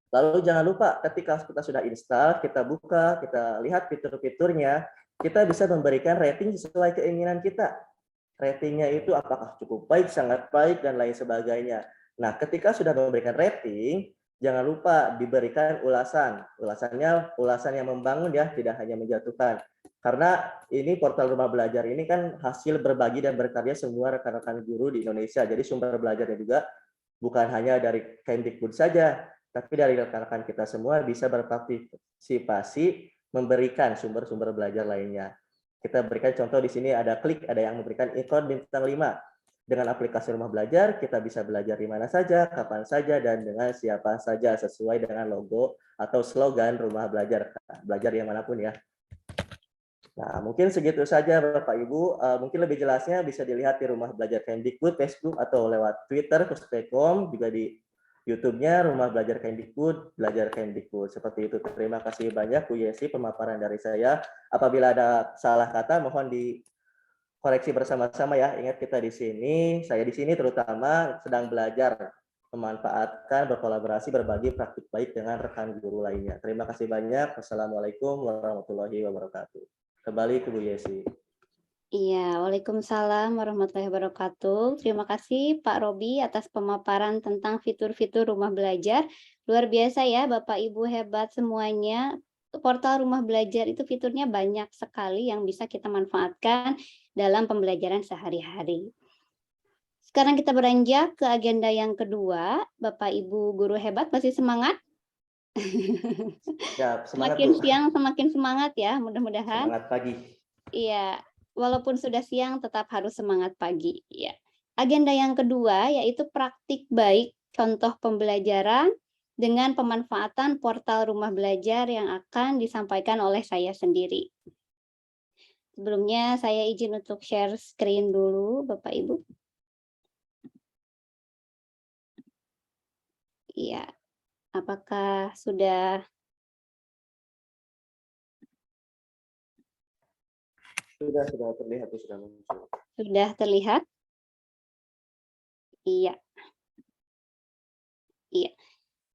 Lalu jangan lupa ketika kita sudah install, kita buka, kita lihat fitur-fiturnya, kita bisa memberikan rating sesuai keinginan kita. Ratingnya itu apakah cukup baik, sangat baik, dan lain sebagainya. Nah, ketika sudah memberikan rating, jangan lupa diberikan ulasan. Ulasannya ulasan yang membangun ya, tidak hanya menjatuhkan. Karena ini portal rumah belajar ini kan hasil berbagi dan berkarya semua rekan-rekan guru di Indonesia. Jadi sumber belajarnya juga bukan hanya dari Kemdikbud saja, tapi dari rekan-rekan kita semua bisa berpartisipasi memberikan sumber-sumber belajar lainnya. Kita berikan contoh di sini ada klik, ada yang memberikan ikon bintang 5. Dengan aplikasi rumah belajar, kita bisa belajar di mana saja, kapan saja, dan dengan siapa saja sesuai dengan logo atau slogan rumah belajar. Belajar yang manapun ya. Nah, mungkin segitu saja Bapak Ibu. Mungkin lebih jelasnya bisa dilihat di Rumah Belajar Kemdikbud, Facebook, atau lewat Twitter, @kuspekom, juga di YouTube-nya Rumah Belajar Kemdikbud, Belajar Kemdikbud. Seperti itu. Terima kasih banyak Bu Yesi pemaparan dari saya. Apabila ada salah kata mohon dikoreksi bersama-sama ya. Ingat kita di sini, saya di sini terutama sedang belajar memanfaatkan, berkolaborasi, berbagi praktik baik dengan rekan guru lainnya. Terima kasih banyak. Wassalamualaikum warahmatullahi wabarakatuh. Kembali ke Bu Yesi. Iya, Waalaikumsalam warahmatullahi wabarakatuh. Terima kasih Pak Robi atas pemaparan tentang fitur-fitur rumah belajar. Luar biasa ya Bapak Ibu hebat semuanya. Portal rumah belajar itu fiturnya banyak sekali yang bisa kita manfaatkan dalam pembelajaran sehari-hari. Sekarang kita beranjak ke agenda yang kedua. Bapak Ibu guru hebat masih semangat? Ya, semangat Semakin Bu. siang semakin semangat ya, mudah-mudahan. Semangat pagi. Iya, walaupun sudah siang tetap harus semangat pagi. Ya. Agenda yang kedua yaitu praktik baik contoh pembelajaran dengan pemanfaatan portal rumah belajar yang akan disampaikan oleh saya sendiri. Sebelumnya saya izin untuk share screen dulu Bapak Ibu. Iya, apakah sudah Sudah terlihat, sudah muncul. Sudah terlihat? Iya. Iya.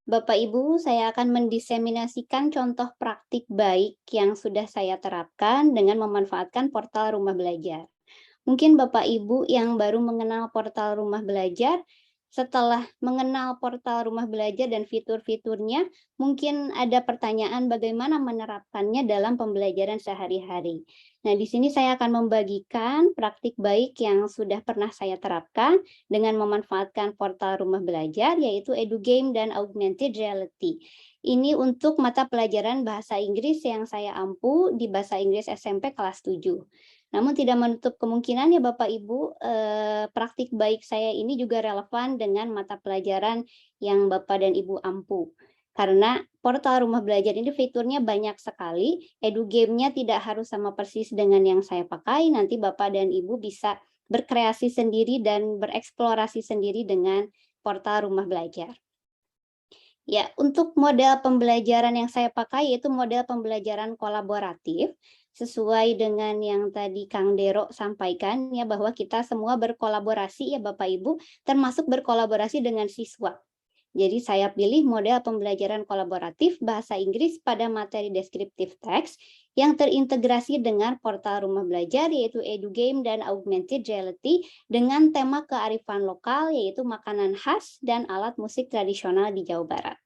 Bapak Ibu, saya akan mendiseminasikan contoh praktik baik yang sudah saya terapkan dengan memanfaatkan portal rumah belajar. Mungkin Bapak Ibu yang baru mengenal portal rumah belajar, setelah mengenal portal rumah belajar dan fitur-fiturnya, mungkin ada pertanyaan bagaimana menerapkannya dalam pembelajaran sehari-hari. Nah, di sini saya akan membagikan praktik baik yang sudah pernah saya terapkan dengan memanfaatkan portal Rumah Belajar, yaitu EduGame dan Augmented Reality. Ini untuk mata pelajaran bahasa Inggris yang saya ampu di bahasa Inggris SMP kelas 7. Namun tidak menutup kemungkinan ya Bapak Ibu, praktik baik saya ini juga relevan dengan mata pelajaran yang Bapak dan Ibu ampu. Karena portal Rumah Belajar ini fiturnya banyak sekali, EduGame-nya tidak harus sama persis dengan yang saya pakai, nanti Bapak dan Ibu bisa berkreasi sendiri dan bereksplorasi sendiri dengan portal Rumah Belajar. Ya, untuk model pembelajaran yang saya pakai yaitu model pembelajaran kolaboratif, sesuai dengan yang tadi Kang Dero sampaikan ya, bahwa kita semua berkolaborasi ya Bapak Ibu, termasuk berkolaborasi dengan siswa. Jadi saya pilih model pembelajaran kolaboratif bahasa Inggris pada materi deskriptif teks yang terintegrasi dengan portal Rumah Belajar yaitu EduGame dan Augmented Reality dengan tema kearifan lokal yaitu makanan khas dan alat musik tradisional di Jawa Barat.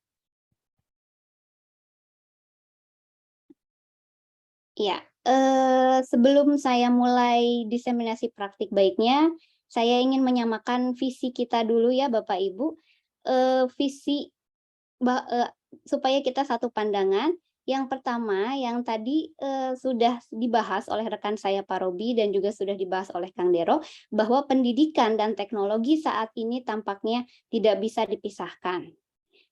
Ya, sebelum saya mulai diseminasi praktik baiknya, saya ingin menyamakan visi kita dulu ya Bapak Ibu. Supaya kita satu pandangan. Yang pertama, yang tadi sudah dibahas oleh rekan saya Pak Robi dan juga sudah dibahas oleh Kang Dero, bahwa pendidikan dan teknologi saat ini tampaknya tidak bisa dipisahkan.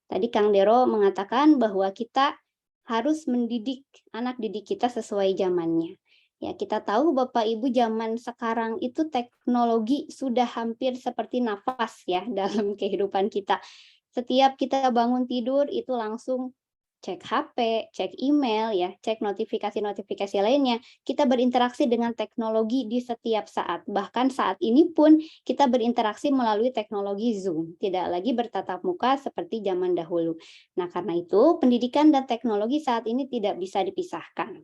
Tadi Kang Dero mengatakan bahwa kita harus mendidik anak didik kita sesuai zamannya. Ya, kita tahu Bapak Ibu zaman sekarang itu teknologi sudah hampir seperti nafas ya dalam kehidupan kita. Setiap kita bangun tidur itu langsung cek HP, cek email ya, cek notifikasi-notifikasi lainnya. Kita berinteraksi dengan teknologi di setiap saat. Bahkan saat ini pun kita berinteraksi melalui teknologi Zoom, tidak lagi bertatap muka seperti zaman dahulu. Nah, karena itu pendidikan dan teknologi saat ini tidak bisa dipisahkan.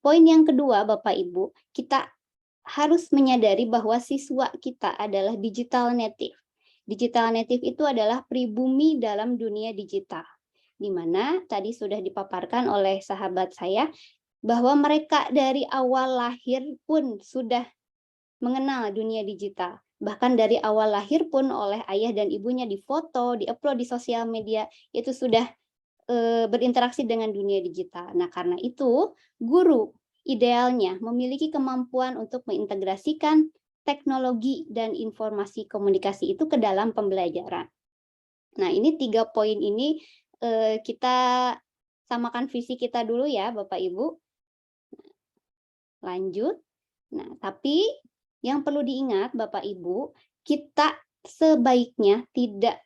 Poin yang kedua, Bapak Ibu, kita harus menyadari bahwa siswa kita adalah digital native. Digital native itu adalah pribumi dalam dunia digital, di mana tadi sudah dipaparkan oleh sahabat saya bahwa mereka dari awal lahir pun sudah mengenal dunia digital. Bahkan dari awal lahir pun oleh ayah dan ibunya difoto, diupload di sosial media, itu sudah berinteraksi dengan dunia digital. Nah, karena itu guru idealnya memiliki kemampuan untuk mengintegrasikan teknologi dan informasi komunikasi itu ke dalam pembelajaran. Nah, ini 3 poin ini kita samakan visi kita dulu ya, Bapak Ibu. Lanjut. Nah, tapi yang perlu diingat, Bapak Ibu, kita sebaiknya tidak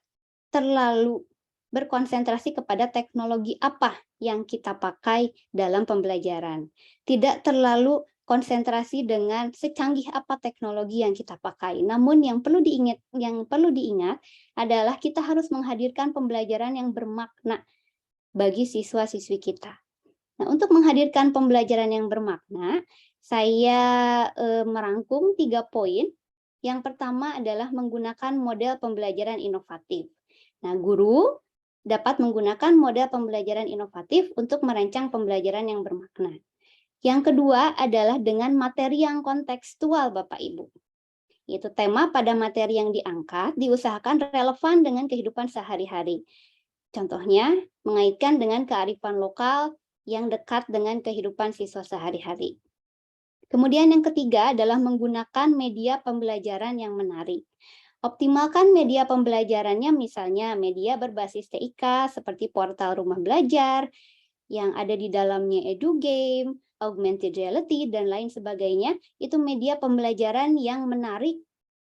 terlalu berkonsentrasi kepada teknologi apa yang kita pakai dalam pembelajaran. Tidak terlalu konsentrasi dengan secanggih apa teknologi yang kita pakai. Namun yang perlu diingat adalah kita harus menghadirkan pembelajaran yang bermakna bagi siswa-siswi kita. Nah, untuk menghadirkan pembelajaran yang bermakna, saya merangkum 3 poin. Yang pertama adalah menggunakan model pembelajaran inovatif. Nah, guru dapat menggunakan model pembelajaran inovatif untuk merancang pembelajaran yang bermakna. Yang kedua adalah dengan materi yang kontekstual, Bapak Ibu. Yaitu tema pada materi yang diangkat diusahakan relevan dengan kehidupan sehari-hari. Contohnya, mengaitkan dengan kearifan lokal yang dekat dengan kehidupan siswa sehari-hari. Kemudian yang ketiga adalah menggunakan media pembelajaran yang menarik. Optimalkan media pembelajarannya, misalnya media berbasis TIK seperti portal Rumah Belajar, yang ada di dalamnya EduGame, Augmented Reality, dan lain sebagainya. Itu media pembelajaran yang menarik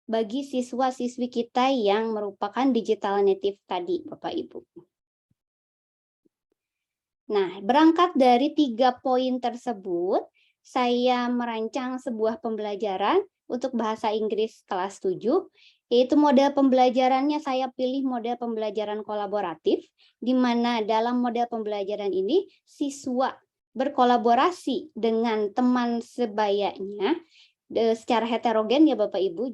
bagi siswa-siswi kita yang merupakan digital native tadi, Bapak Ibu. Nah, berangkat dari 3 poin tersebut, saya merancang sebuah pembelajaran untuk bahasa Inggris kelas 7, yaitu model pembelajarannya saya pilih model pembelajaran kolaboratif, di mana dalam model pembelajaran ini siswa berkolaborasi dengan teman sebayanya secara heterogen ya Bapak Ibu.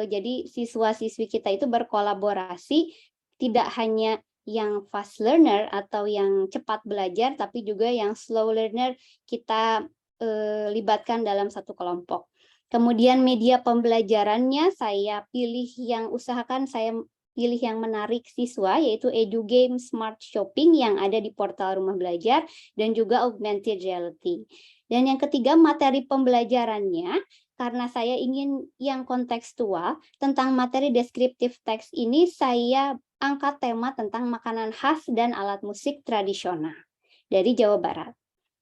Jadi siswa-siswi kita itu berkolaborasi, tidak hanya yang fast learner atau yang cepat belajar, tapi juga yang slow learner kita libatkan dalam satu kelompok. Kemudian media pembelajarannya saya pilih yang pilih yang menarik siswa, yaitu EduGame Smart Shopping yang ada di portal Rumah Belajar dan juga Augmented Reality. Dan yang ketiga, materi pembelajarannya, karena saya ingin yang kontekstual, tentang materi deskriptif teks ini saya angkat tema tentang makanan khas dan alat musik tradisional dari Jawa Barat.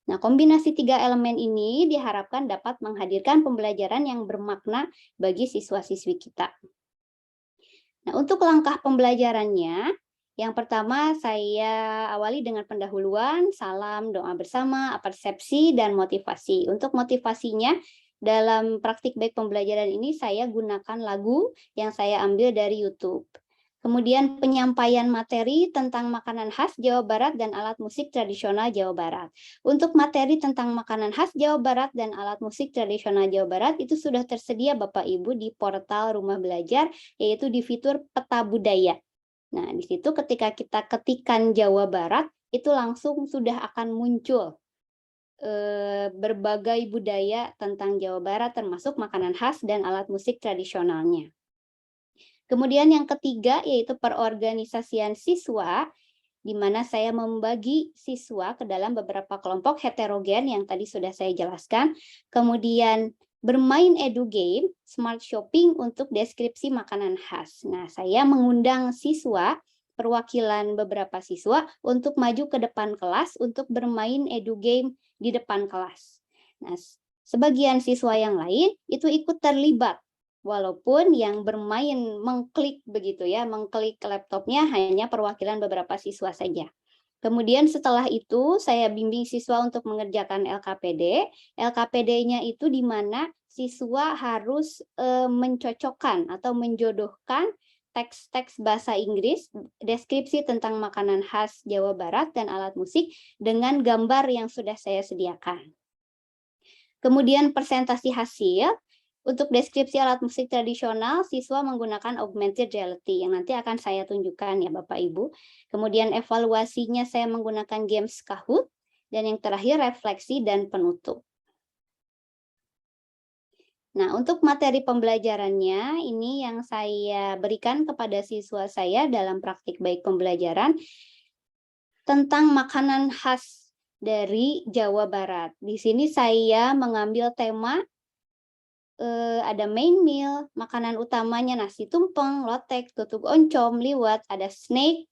Nah, kombinasi 3 elemen ini diharapkan dapat menghadirkan pembelajaran yang bermakna bagi siswa-siswi kita. Nah, untuk langkah pembelajarannya, yang pertama saya awali dengan pendahuluan, salam, doa bersama, persepsi, dan motivasi. Untuk motivasinya, dalam praktik baik pembelajaran ini saya gunakan lagu yang saya ambil dari YouTube. Kemudian penyampaian materi tentang makanan khas Jawa Barat dan alat musik tradisional Jawa Barat. Untuk materi tentang makanan khas Jawa Barat dan alat musik tradisional Jawa Barat itu sudah tersedia Bapak Ibu di portal Rumah Belajar, yaitu di fitur peta budaya. Nah, di situ ketika kita ketikkan Jawa Barat, itu langsung sudah akan muncul berbagai budaya tentang Jawa Barat, termasuk makanan khas dan alat musik tradisionalnya. Kemudian yang ketiga yaitu perorganisasian siswa, di mana saya membagi siswa ke dalam beberapa kelompok heterogen yang tadi sudah saya jelaskan. Kemudian bermain EduGame, Smart Shopping untuk deskripsi makanan khas. Nah, saya mengundang siswa, perwakilan beberapa siswa untuk maju ke depan kelas untuk bermain EduGame di depan kelas. Nah, sebagian siswa yang lain itu ikut terlibat. Walaupun yang bermain mengklik begitu ya, mengklik laptopnya hanya perwakilan beberapa siswa saja. Kemudian setelah itu saya bimbing siswa untuk mengerjakan LKPD. LKPD-nya itu di mana siswa harus mencocokkan atau menjodohkan teks-teks bahasa Inggris, deskripsi tentang makanan khas Jawa Barat dan alat musik dengan gambar yang sudah saya sediakan. Kemudian presentasi hasil. Untuk deskripsi alat musik tradisional, siswa menggunakan augmented reality yang nanti akan saya tunjukkan ya Bapak Ibu. Kemudian evaluasinya saya menggunakan games Kahoot, dan yang terakhir refleksi dan penutup. Nah, untuk materi pembelajarannya, ini yang saya berikan kepada siswa saya dalam praktik baik pembelajaran tentang makanan khas dari Jawa Barat. Di sini saya mengambil tema ada main meal, makanan utamanya nasi tumpeng, lotek, tutug oncom, liwat, ada snake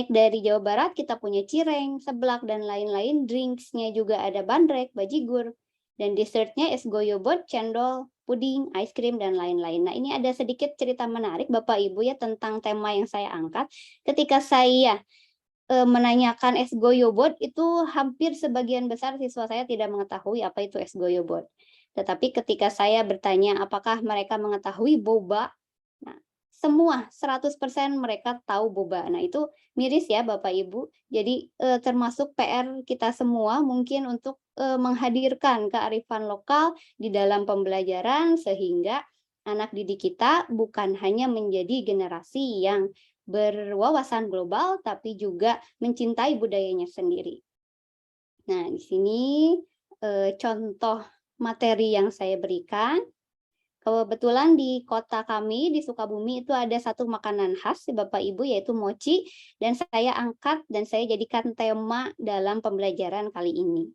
dari Jawa Barat, kita punya cireng, seblak, dan lain-lain. Drinksnya juga ada bandrek, bajigur, dan dessertnya es goyobot, cendol, puding, ice cream, dan lain-lain. Nah, ini ada sedikit cerita menarik Bapak Ibu ya tentang tema yang saya angkat. Ketika saya menanyakan es goyobot, itu hampir sebagian besar siswa saya tidak mengetahui apa itu es goyobot. Tetapi ketika saya bertanya apakah mereka mengetahui boba, nah, semua 100% mereka tahu boba. Nah, itu miris ya Bapak Ibu. Jadi termasuk PR kita semua mungkin untuk menghadirkan kearifan lokal di dalam pembelajaran sehingga anak didik kita bukan hanya menjadi generasi yang berwawasan global tapi juga mencintai budayanya sendiri. Nah, di sini contoh materi yang saya berikan. Kebetulan di kota kami, di Sukabumi, itu ada satu makanan khas Bapak Ibu, yaitu mochi, dan saya angkat dan saya jadikan tema dalam pembelajaran kali ini.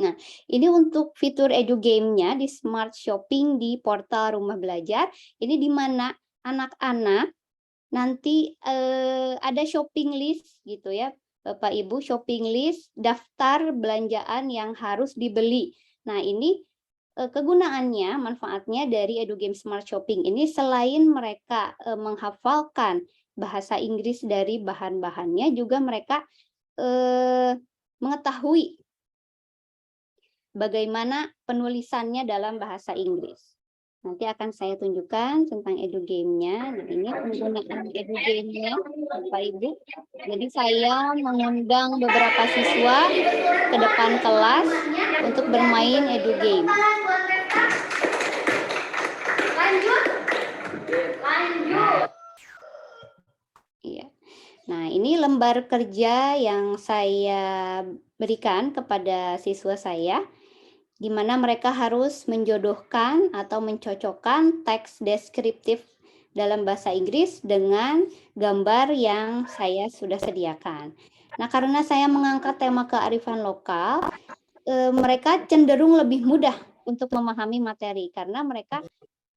Nah, ini untuk fitur EduGame-nya di Smart Shopping di portal Rumah Belajar. Ini di mana anak-anak nanti ada shopping list gitu ya. Bapak Ibu, shopping list, daftar belanjaan yang harus dibeli. Nah, ini kegunaannya, manfaatnya dari EduGame Smart Shopping ini selain mereka menghafalkan bahasa Inggris dari bahan-bahannya, juga mereka mengetahui bagaimana penulisannya dalam bahasa Inggris. Nanti akan saya tunjukkan tentang EduGame-nya. Nah, ini penggunaan EduGame-nya, Bapak Ibu. Jadi saya mengundang beberapa siswa ke depan kelas untuk bermain EduGame. Lanjut. Iya. Nah, ini lembar kerja yang saya berikan kepada siswa saya, di mana mereka harus menjodohkan atau mencocokkan teks deskriptif dalam bahasa Inggris dengan gambar yang saya sudah sediakan. Nah, karena saya mengangkat tema kearifan lokal, mereka cenderung lebih mudah untuk memahami materi karena mereka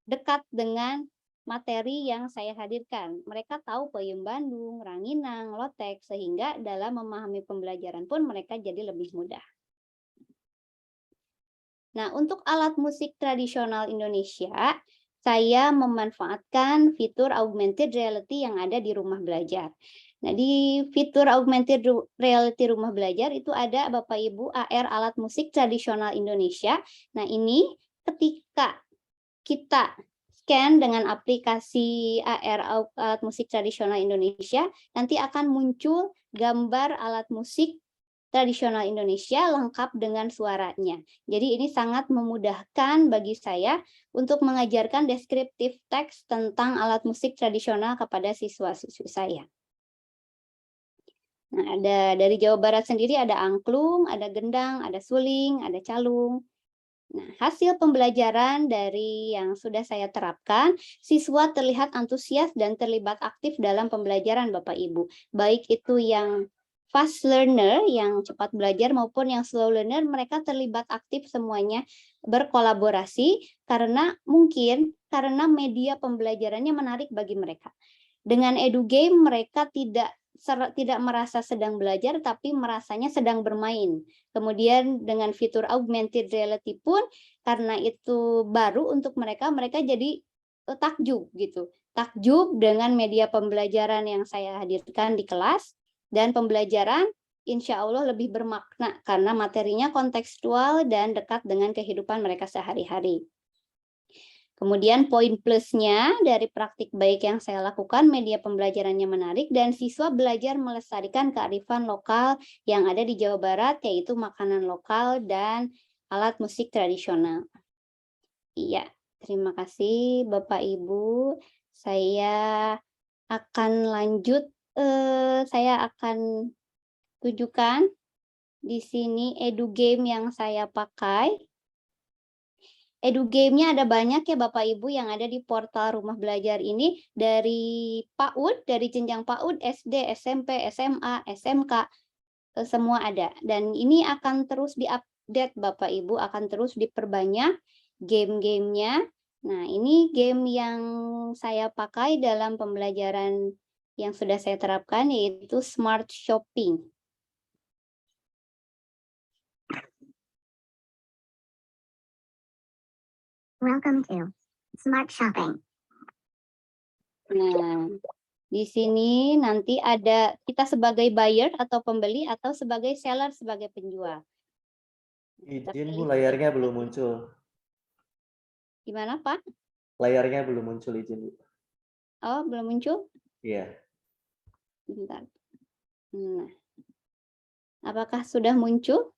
dekat dengan materi yang saya hadirkan. Mereka tahu Peyem Bandung, Ranginang, Lotek, sehingga dalam memahami pembelajaran pun mereka jadi lebih mudah. Nah, untuk alat musik tradisional Indonesia, saya memanfaatkan fitur augmented reality yang ada di rumah belajar. Nah, di fitur augmented reality rumah belajar itu ada Bapak Ibu AR alat musik tradisional Indonesia. Nah, ini ketika kita scan dengan aplikasi AR alat musik tradisional Indonesia, nanti akan muncul gambar alat musik tradisional Indonesia lengkap dengan suaranya. Jadi ini sangat memudahkan bagi saya untuk mengajarkan deskriptif teks tentang alat musik tradisional kepada siswa-siswi saya. Nah, ada dari Jawa Barat sendiri ada angklung, ada gendang, ada suling, ada calung. Nah, hasil pembelajaran dari yang sudah saya terapkan, siswa terlihat antusias dan terlibat aktif dalam pembelajaran Bapak Ibu. Baik itu yang fast learner, yang cepat belajar, maupun yang slow learner, mereka terlibat aktif semuanya berkolaborasi karena media pembelajarannya menarik bagi mereka. Dengan EduGame mereka tidak merasa sedang belajar, tapi merasanya sedang bermain. Kemudian dengan fitur augmented reality pun, karena itu baru untuk mereka, mereka jadi takjub gitu. Takjub dengan media pembelajaran yang saya hadirkan di kelas, dan pembelajaran insya Allah lebih bermakna karena materinya kontekstual dan dekat dengan kehidupan mereka sehari-hari. Kemudian poin plusnya dari praktik baik yang saya lakukan, media pembelajarannya menarik dan siswa belajar melestarikan kearifan lokal yang ada di Jawa Barat, yaitu makanan lokal dan alat musik tradisional. Iya, terima kasih Bapak Ibu. Saya akan lanjut, saya akan tunjukkan di sini EduGame yang saya pakai. EduGame-nya ada banyak ya Bapak Ibu yang ada di portal rumah belajar ini, dari PAUD, dari jenjang PAUD, SD, SMP, SMA, SMK, semua ada. Dan ini akan terus diupdate Bapak Ibu, akan terus diperbanyak game-gamenya. Nah, ini game yang saya pakai dalam pembelajaran yang sudah saya terapkan, yaitu Smart Shopping. Welcome to Smart Shopping. Nah, di sini nanti ada kita sebagai buyer atau pembeli atau sebagai seller sebagai penjual. Izin Bu, layarnya belum muncul. Gimana Pak? Layarnya belum muncul, izin Bu. Oh, belum muncul? Iya. Bentar. Nah, apakah sudah muncul?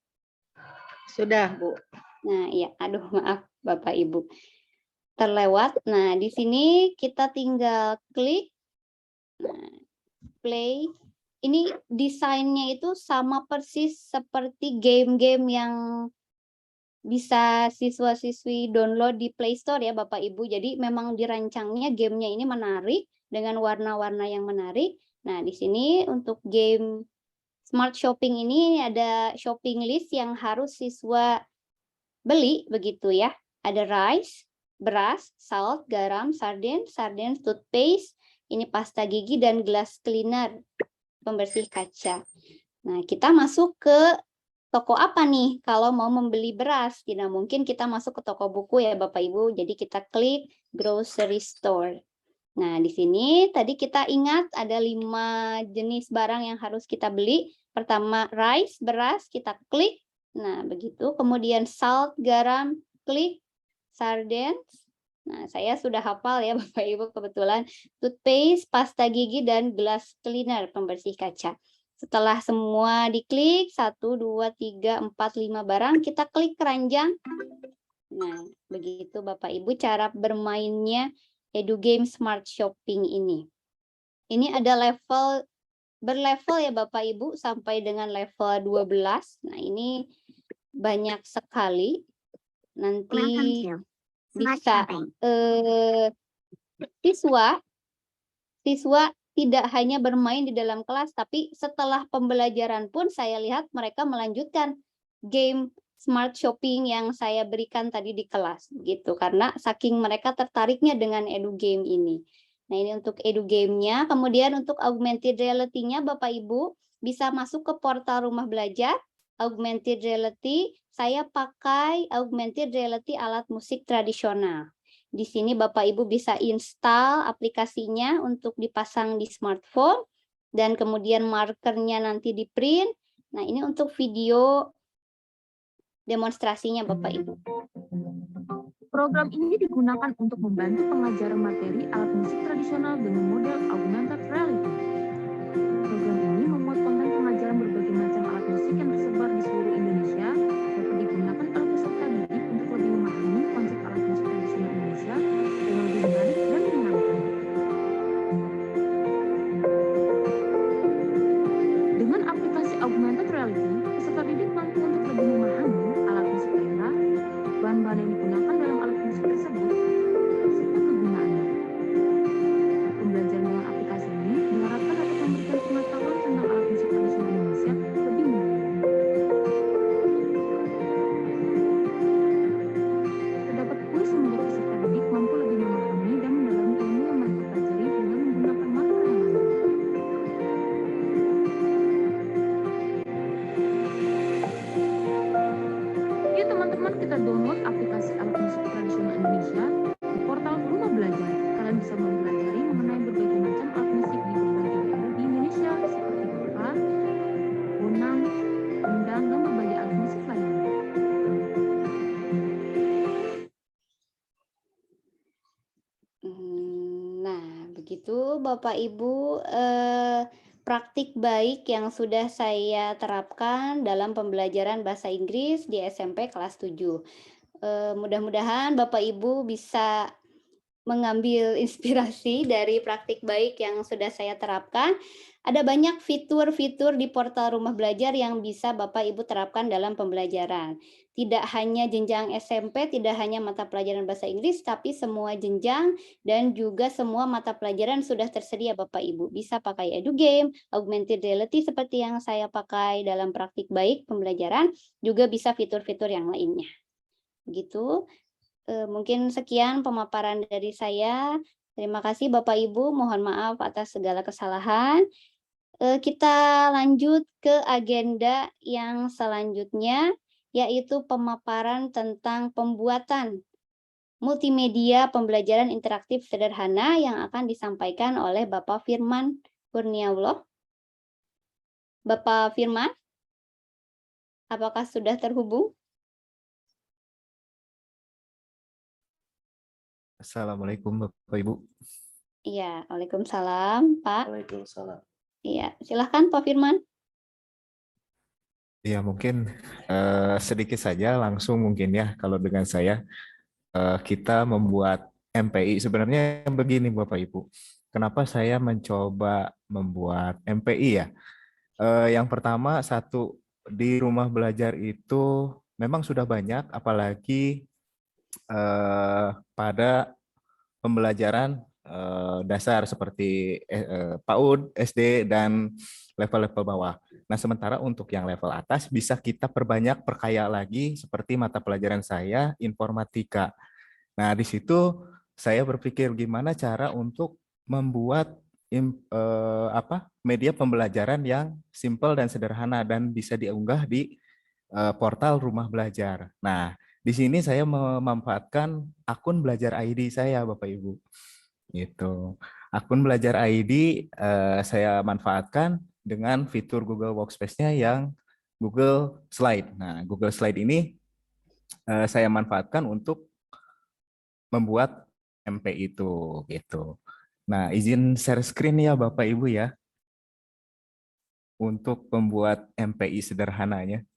Sudah, Bu. Nah, iya. Aduh, maaf Bapak Ibu. Terlewat. Nah, di sini kita tinggal klik. Nah, play. Ini desainnya itu sama persis seperti game-game yang bisa siswa-siswi download di Play Store ya Bapak Ibu. Jadi memang dirancangnya gamenya ini menarik dengan warna-warna yang menarik. Nah, di sini untuk game Smart Shopping ini ada shopping list yang harus siswa beli begitu ya. Ada rice, beras, salt, garam, sarden, toothpaste, ini pasta gigi dan gelas cleaner, pembersih kaca. Nah, kita masuk ke toko apa nih kalau mau membeli beras? Tidak mungkin kita masuk ke toko buku ya Bapak Ibu. Jadi kita klik grocery store. Nah, di sini tadi kita ingat ada 5 jenis barang yang harus kita beli. Pertama rice, beras, kita klik. Nah, begitu. Kemudian salt, garam, klik. Sarden. Nah, saya sudah hafal ya Bapak Ibu kebetulan. Toothpaste, pasta gigi, dan gelas cleaner, pembersih kaca. Setelah semua diklik, 1, 2, 3, 4, 5 barang, kita klik keranjang. Nah, begitu Bapak Ibu cara bermainnya EduGame Smart Shopping ini. Ini ada level berlevel ya Bapak Ibu sampai dengan level 12. Nah, ini banyak sekali. Nanti Welcome to Smart bisa Shopping. siswa tidak hanya bermain di dalam kelas, tapi setelah pembelajaran pun saya lihat mereka melanjutkan game smart shopping yang saya berikan tadi di kelas gitu, karena saking mereka tertariknya dengan edu game ini. Nah, ini untuk edu game-nya. Kemudian untuk augmented reality-nya Bapak Ibu bisa masuk ke portal Rumah Belajar. Augmented reality, saya pakai augmented reality alat musik tradisional. Di sini Bapak Ibu bisa install aplikasinya untuk dipasang di smartphone dan kemudian markernya nanti di print. Nah, ini untuk video demonstrasinya Bapak Ibu. Program ini digunakan untuk membantu pengajaran materi alat musik tradisional dengan model augmented reality. Program ini memuat konten pengajaran berbagai macam alat musik yang tersebar di seluruh Indonesia dapat digunakan oleh peserta didik untuk lebih memahami konsep alat musik tradisional Indonesia dengan lebih menarik dan menyenangkan. Dengan aplikasi augmented reality, peserta didik mampu untuk lebih memahami alat musik daerah, bahan-bahan yang digunakan dalam alat musik tersebut, serta kegunaannya. Pembelajaran dengan aplikasi ini diharapkan dapat memberikan pengetahuan tentang alat musik tradisional Indonesia lebih mendalam. Terdapat kuis yang membuat peserta didik mampu lebih memahami dan mendalami ilmu yang mereka pelajari dengan menggunakan marker yang ada. Yuk teman-teman, kita download aplikasi alat musik tradisional Indonesia di portal Rumah Belajar. Kalian bisa mempelajari mengenai berbagai macam alat musik di berbagai daerah di Indonesia seperti gitar, bonang, gendang, dan berbagai alat musik lainnya. Nah, begitu Bapak Ibu praktik baik yang sudah saya terapkan dalam pembelajaran bahasa Inggris di SMP kelas 7. Mudah-mudahan Bapak Ibu bisa mengambil inspirasi dari praktik baik yang sudah saya terapkan. Ada banyak fitur-fitur di portal Rumah Belajar yang bisa Bapak Ibu terapkan dalam pembelajaran. Tidak hanya jenjang SMP, tidak hanya mata pelajaran bahasa Inggris, tapi semua jenjang dan juga semua mata pelajaran sudah tersedia Bapak Ibu. Bisa pakai edu game, augmented reality seperti yang saya pakai dalam praktik baik pembelajaran, juga bisa fitur-fitur yang lainnya. Begitu. Mungkin sekian pemaparan dari saya. Terima kasih Bapak Ibu, mohon maaf atas segala kesalahan. Kita lanjut ke agenda yang selanjutnya, yaitu pemaparan tentang pembuatan multimedia pembelajaran interaktif sederhana yang akan disampaikan oleh Bapak Firman Kurniaullah. Bapak Firman, apakah sudah terhubung? Assalamualaikum Bapak Ibu. Iya, waalaikumsalam Pak. Waalaikumsalam. Iya, silahkan Pak Firman. Ya mungkin sedikit saja langsung mungkin ya kalau dengan saya kita membuat MPI sebenarnya begini Bapak Ibu. Kenapa saya mencoba membuat MPI ya? Yang pertama satu di rumah belajar itu memang sudah banyak apalagi pada pembelajaran dasar seperti PAUD, SD, dan level-level bawah. Nah, sementara untuk yang level atas bisa kita perbanyak, perkaya lagi seperti mata pelajaran saya, informatika. Nah, di situ saya berpikir gimana cara untuk membuat media pembelajaran yang simple dan sederhana dan bisa diunggah di portal Rumah Belajar. Nah, di sini saya memanfaatkan akun Belajar ID saya, Bapak Ibu. Gitu. Akun Belajar ID saya manfaatkan dengan fitur Google Workspace-nya yang Google Slide. Nah, Google Slide ini saya manfaatkan untuk membuat MP itu gitu. Nah, izin share screen ya Bapak Ibu ya untuk membuat MPI sederhananya.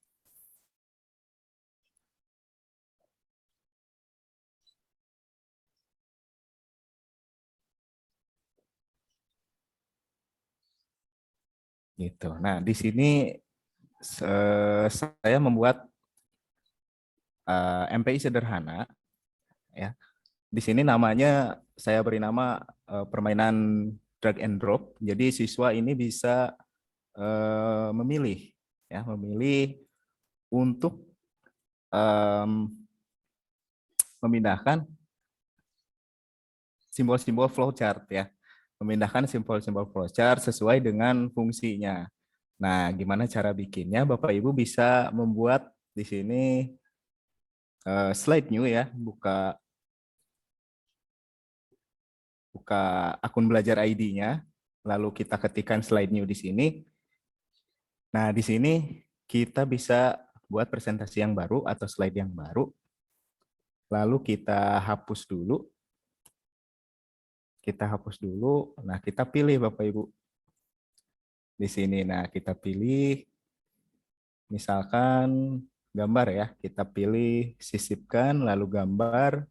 Gitu. Nah, di sini saya membuat MPI sederhana, ya. Di sini namanya saya beri nama permainan drag and drop. Jadi siswa ini bisa memilih, ya, memilih untuk memindahkan simbol-simbol flowchart, ya, memindahkan simbol-simbol flowchart sesuai dengan fungsinya. Nah, gimana cara bikinnya? Bapak Ibu bisa membuat di sini slide new, ya, buka akun belajar ID-nya, lalu kita ketikkan slide new di sini. Nah, di sini kita bisa buat presentasi yang baru atau slide yang baru. Lalu kita hapus dulu. Nah, kita pilih Bapak Ibu. Di sini, nah, kita pilih misalkan gambar, ya. Kita pilih sisipkan, lalu gambar,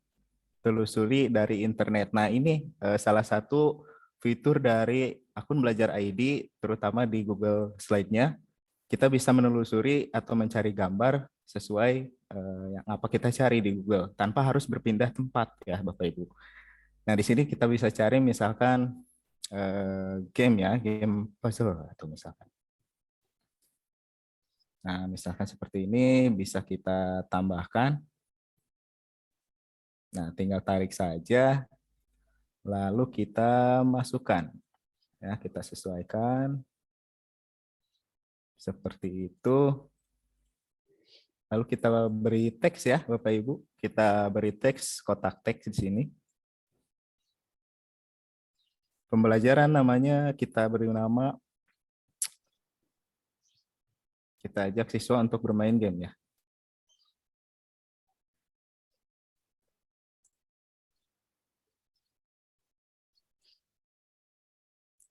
telusuri dari internet. Nah, ini salah satu fitur dari akun belajar ID, terutama di Google Slide-nya. Kita bisa menelusuri atau mencari gambar sesuai yang apa kita cari di Google, tanpa harus berpindah tempat, ya Bapak Ibu. Nah, di sini kita bisa cari misalkan game, ya, game puzzle atau misalkan. Nah, misalkan seperti ini bisa kita tambahkan. Nah, tinggal tarik saja, lalu kita masukkan, ya, kita sesuaikan seperti itu. Lalu kita beri teks, ya Bapak Ibu, kita beri teks, kotak teks di sini. Pembelajaran namanya kita beri nama, kita ajak siswa untuk bermain game, ya.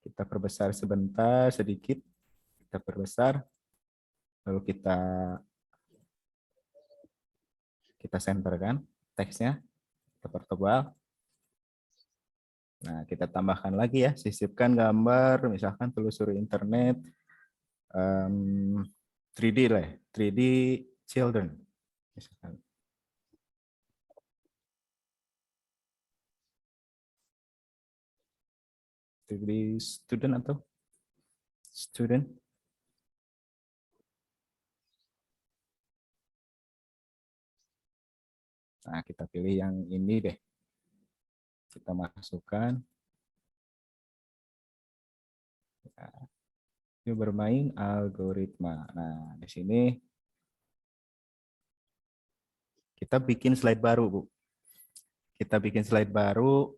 Kita perbesar sebentar, sedikit. Kita perbesar. Lalu kita senterkan teksnya. Kita pertebal. Nah, kita tambahkan lagi, ya. Sisipkan gambar, misalkan telusuri internet. 3D lah, 3D children. Misalkan. Di student atau student. Nah, kita pilih yang ini deh. Kita masukkan. Nah, ini bermain algoritma. Nah, di sini kita bikin slide baru, Bu. Kita bikin slide baru.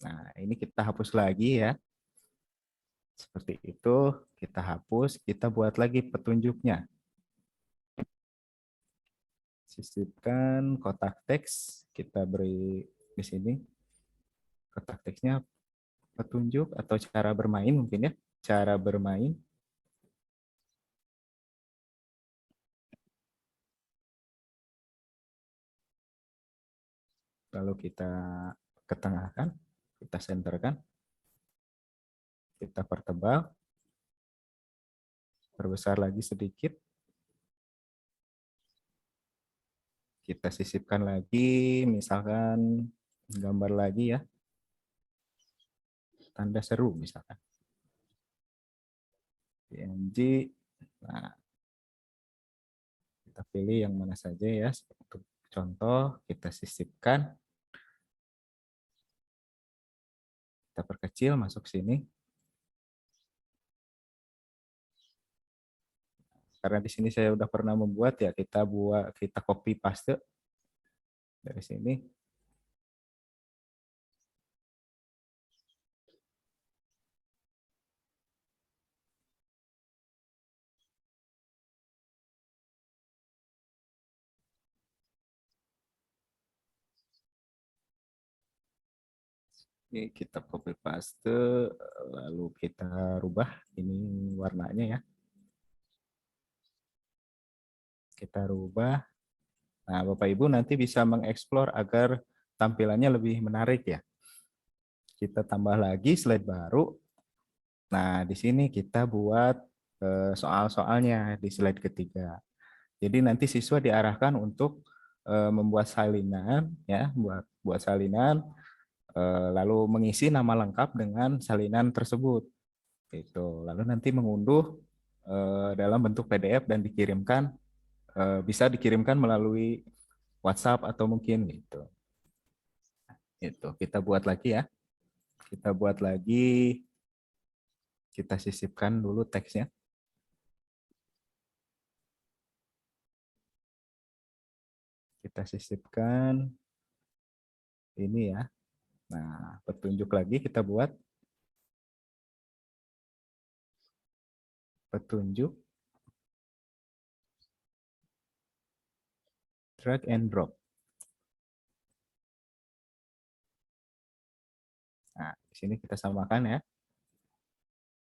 Nah, ini kita hapus lagi, ya. Seperti itu, kita hapus, kita buat lagi petunjuknya. Sisipkan kotak teks, kita beri di sini. Kotak teksnya petunjuk atau cara bermain mungkin, ya. Cara bermain. Lalu kita ketengahkan, kita senterkan. Kita pertebal. Perbesar lagi sedikit. Kita sisipkan lagi, misalkan gambar lagi, ya. Tanda seru misalkan. PNG. Nah, kita pilih yang mana saja, ya. Untuk contoh, kita sisipkan. Kita perkecil, masuk sini. Karena di sini saya udah pernah membuat, ya, kita copy paste dari sini. Ini kita copy paste, lalu kita rubah ini warnanya, ya. Kita rubah. Nah, Bapak Ibu nanti bisa mengeksplor agar tampilannya lebih menarik, ya. Kita tambah lagi slide baru. Nah, di sini kita buat soal-soalnya di slide ketiga. Jadi nanti siswa diarahkan untuk membuat salinan, ya, buat salinan, lalu mengisi nama lengkap dengan salinan tersebut. Itu. Lalu nanti mengunduh dalam bentuk PDF dan dikirimkan, bisa dikirimkan melalui WhatsApp atau mungkin gitu. Itu kita buat lagi ya. Kita buat lagi. Kita sisipkan dulu teksnya. Kita sisipkan ini ya. Nah, petunjuk lagi kita buat petunjuk drag and drop. Nah, di sini kita samakan ya.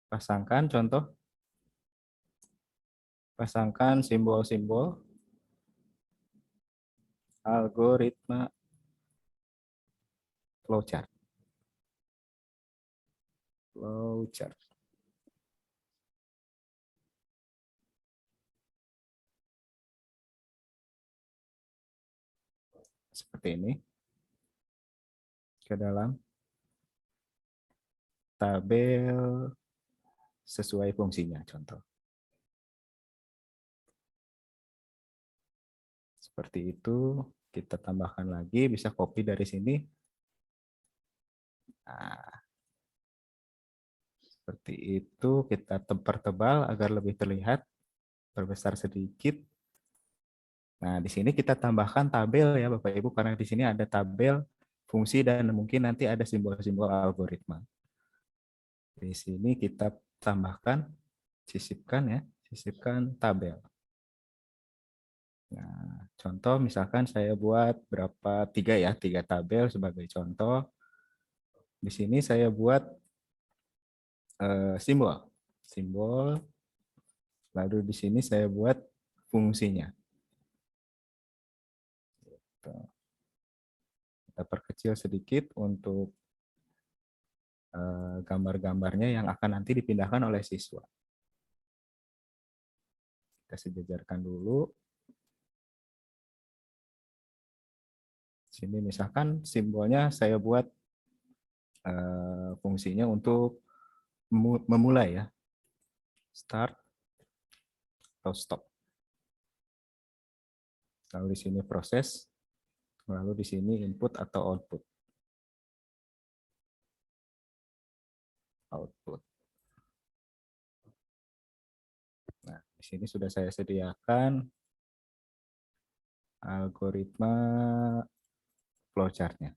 Pasangkan contoh. Pasangkan simbol-simbol algoritma flowchart. Flowchart. Seperti ini. Ke dalam tabel sesuai fungsinya, contoh. Seperti itu, kita tambahkan lagi, bisa copy dari sini. Nah, seperti itu, kita pertebal agar lebih terlihat, perbesar sedikit. Nah, di sini kita tambahkan tabel ya Bapak Ibu, karena di sini ada tabel fungsi dan mungkin nanti ada simbol-simbol algoritma. Di sini kita tambahkan, sisipkan ya, sisipkan tabel. Nah, contoh misalkan saya buat berapa, 3 ya, 3 tabel sebagai contoh. Di sini saya buat simbol, lalu di sini saya buat fungsinya. Kita perkecil sedikit untuk gambar-gambarnya yang akan nanti dipindahkan oleh siswa. Kita sejajarkan dulu. Sini misalkan simbolnya saya buat fungsinya untuk memulai ya. Start atau stop. Lalu di sini proses, lalu di sini input atau output. Nah, di sini sudah saya sediakan algoritma flowchart-nya.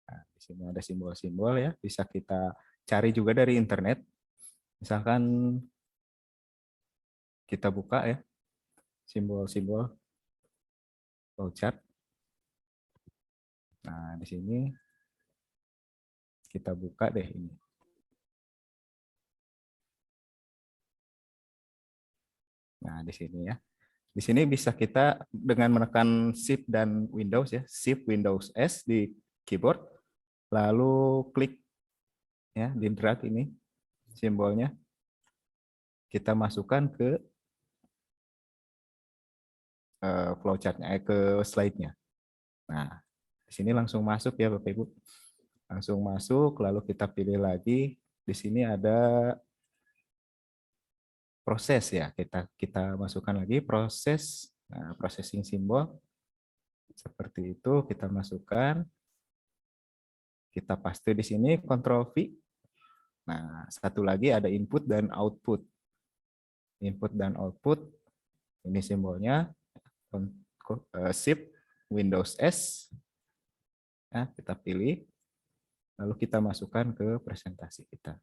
Nah, di sini ada simbol-simbol ya, bisa kita cari juga dari internet. Misalkan kita buka ya, simbol-simbol flowchart. Nah, di sini kita buka deh ini. Nah, di sini ya. Di sini bisa kita dengan menekan Shift dan Windows ya, Shift Windows S di keyboard, lalu klik ya, di drag ini simbolnya. Kita masukkan ke flowchart-nya, ke slide-nya. Nah, di sini langsung masuk ya Bapak Ibu. Langsung masuk, lalu kita pilih lagi. Di sini ada proses ya, kita masukkan lagi proses. Nah, processing simbol seperti itu kita masukkan, kita paste di sini, Ctrl V. Nah, satu lagi ada input dan output. Input dan output, ini simbolnya, Shift Windows S. Nah, kita pilih, lalu kita masukkan ke presentasi kita.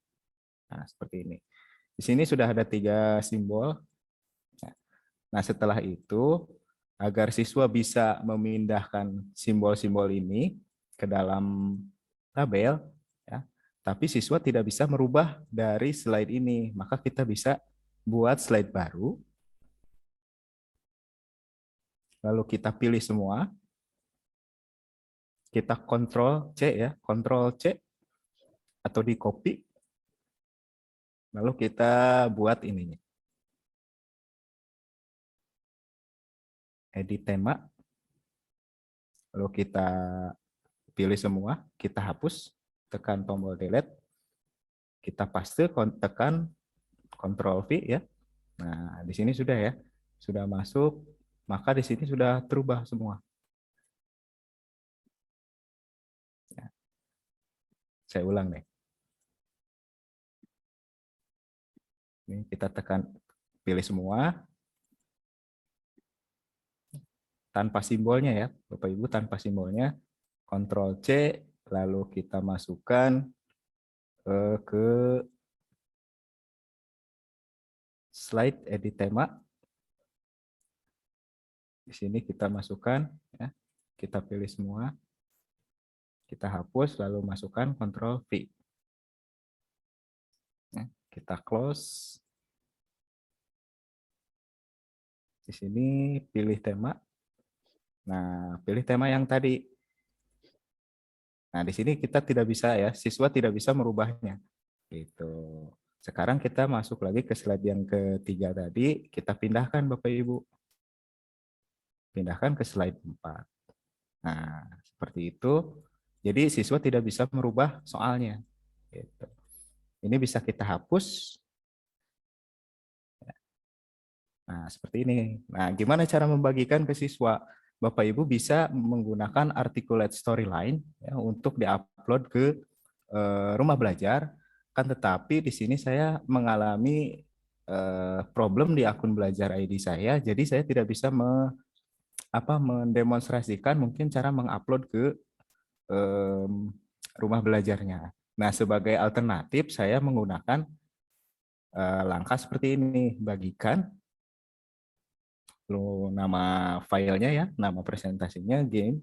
Nah, seperti ini. Di sini sudah ada 3 simbol. Nah, setelah itu, agar siswa bisa memindahkan simbol-simbol ini ke dalam tabel, ya, tapi siswa tidak bisa merubah dari slide ini. Maka kita bisa buat slide baru, lalu kita pilih semua, kita Ctrl C ya, Ctrl C, atau di copy. Lalu kita buat ininya. Edit tema. Lalu kita pilih semua, kita hapus, tekan tombol delete. Kita paste, tekan Ctrl V ya. Nah, di sini sudah ya. Sudah masuk, maka di sini sudah terubah semua. Ya. Saya ulang deh. Ini kita tekan pilih semua. Tanpa simbolnya ya, Bapak Ibu, tanpa simbolnya. Ctrl C, lalu kita masukkan ke slide edit tema. Di sini kita masukkan, ya, kita pilih semua, kita hapus, lalu masukkan Ctrl V. Ya, kita close. Di sini pilih tema. Nah, pilih tema yang tadi. Nah, di sini kita tidak bisa ya, siswa tidak bisa merubahnya. Gitu. Sekarang kita masuk lagi ke slide yang ketiga tadi, kita pindahkan Bapak Ibu. Pindahkan ke slide 4. Nah, seperti itu. Jadi siswa tidak bisa merubah soalnya. Gitu. Ini bisa kita hapus. Nah, seperti ini. Nah, gimana cara membagikan ke siswa? Bapak Ibu bisa menggunakan articulate storyline ya, untuk diupload ke rumah belajar. Kan tetapi di sini saya mengalami problem di akun belajar ID saya, jadi saya tidak bisa mendemonstrasikan mungkin cara mengupload ke rumah belajarnya. Nah, sebagai alternatif saya menggunakan langkah seperti ini, bagikan, lalu nama filenya ya, nama presentasinya game,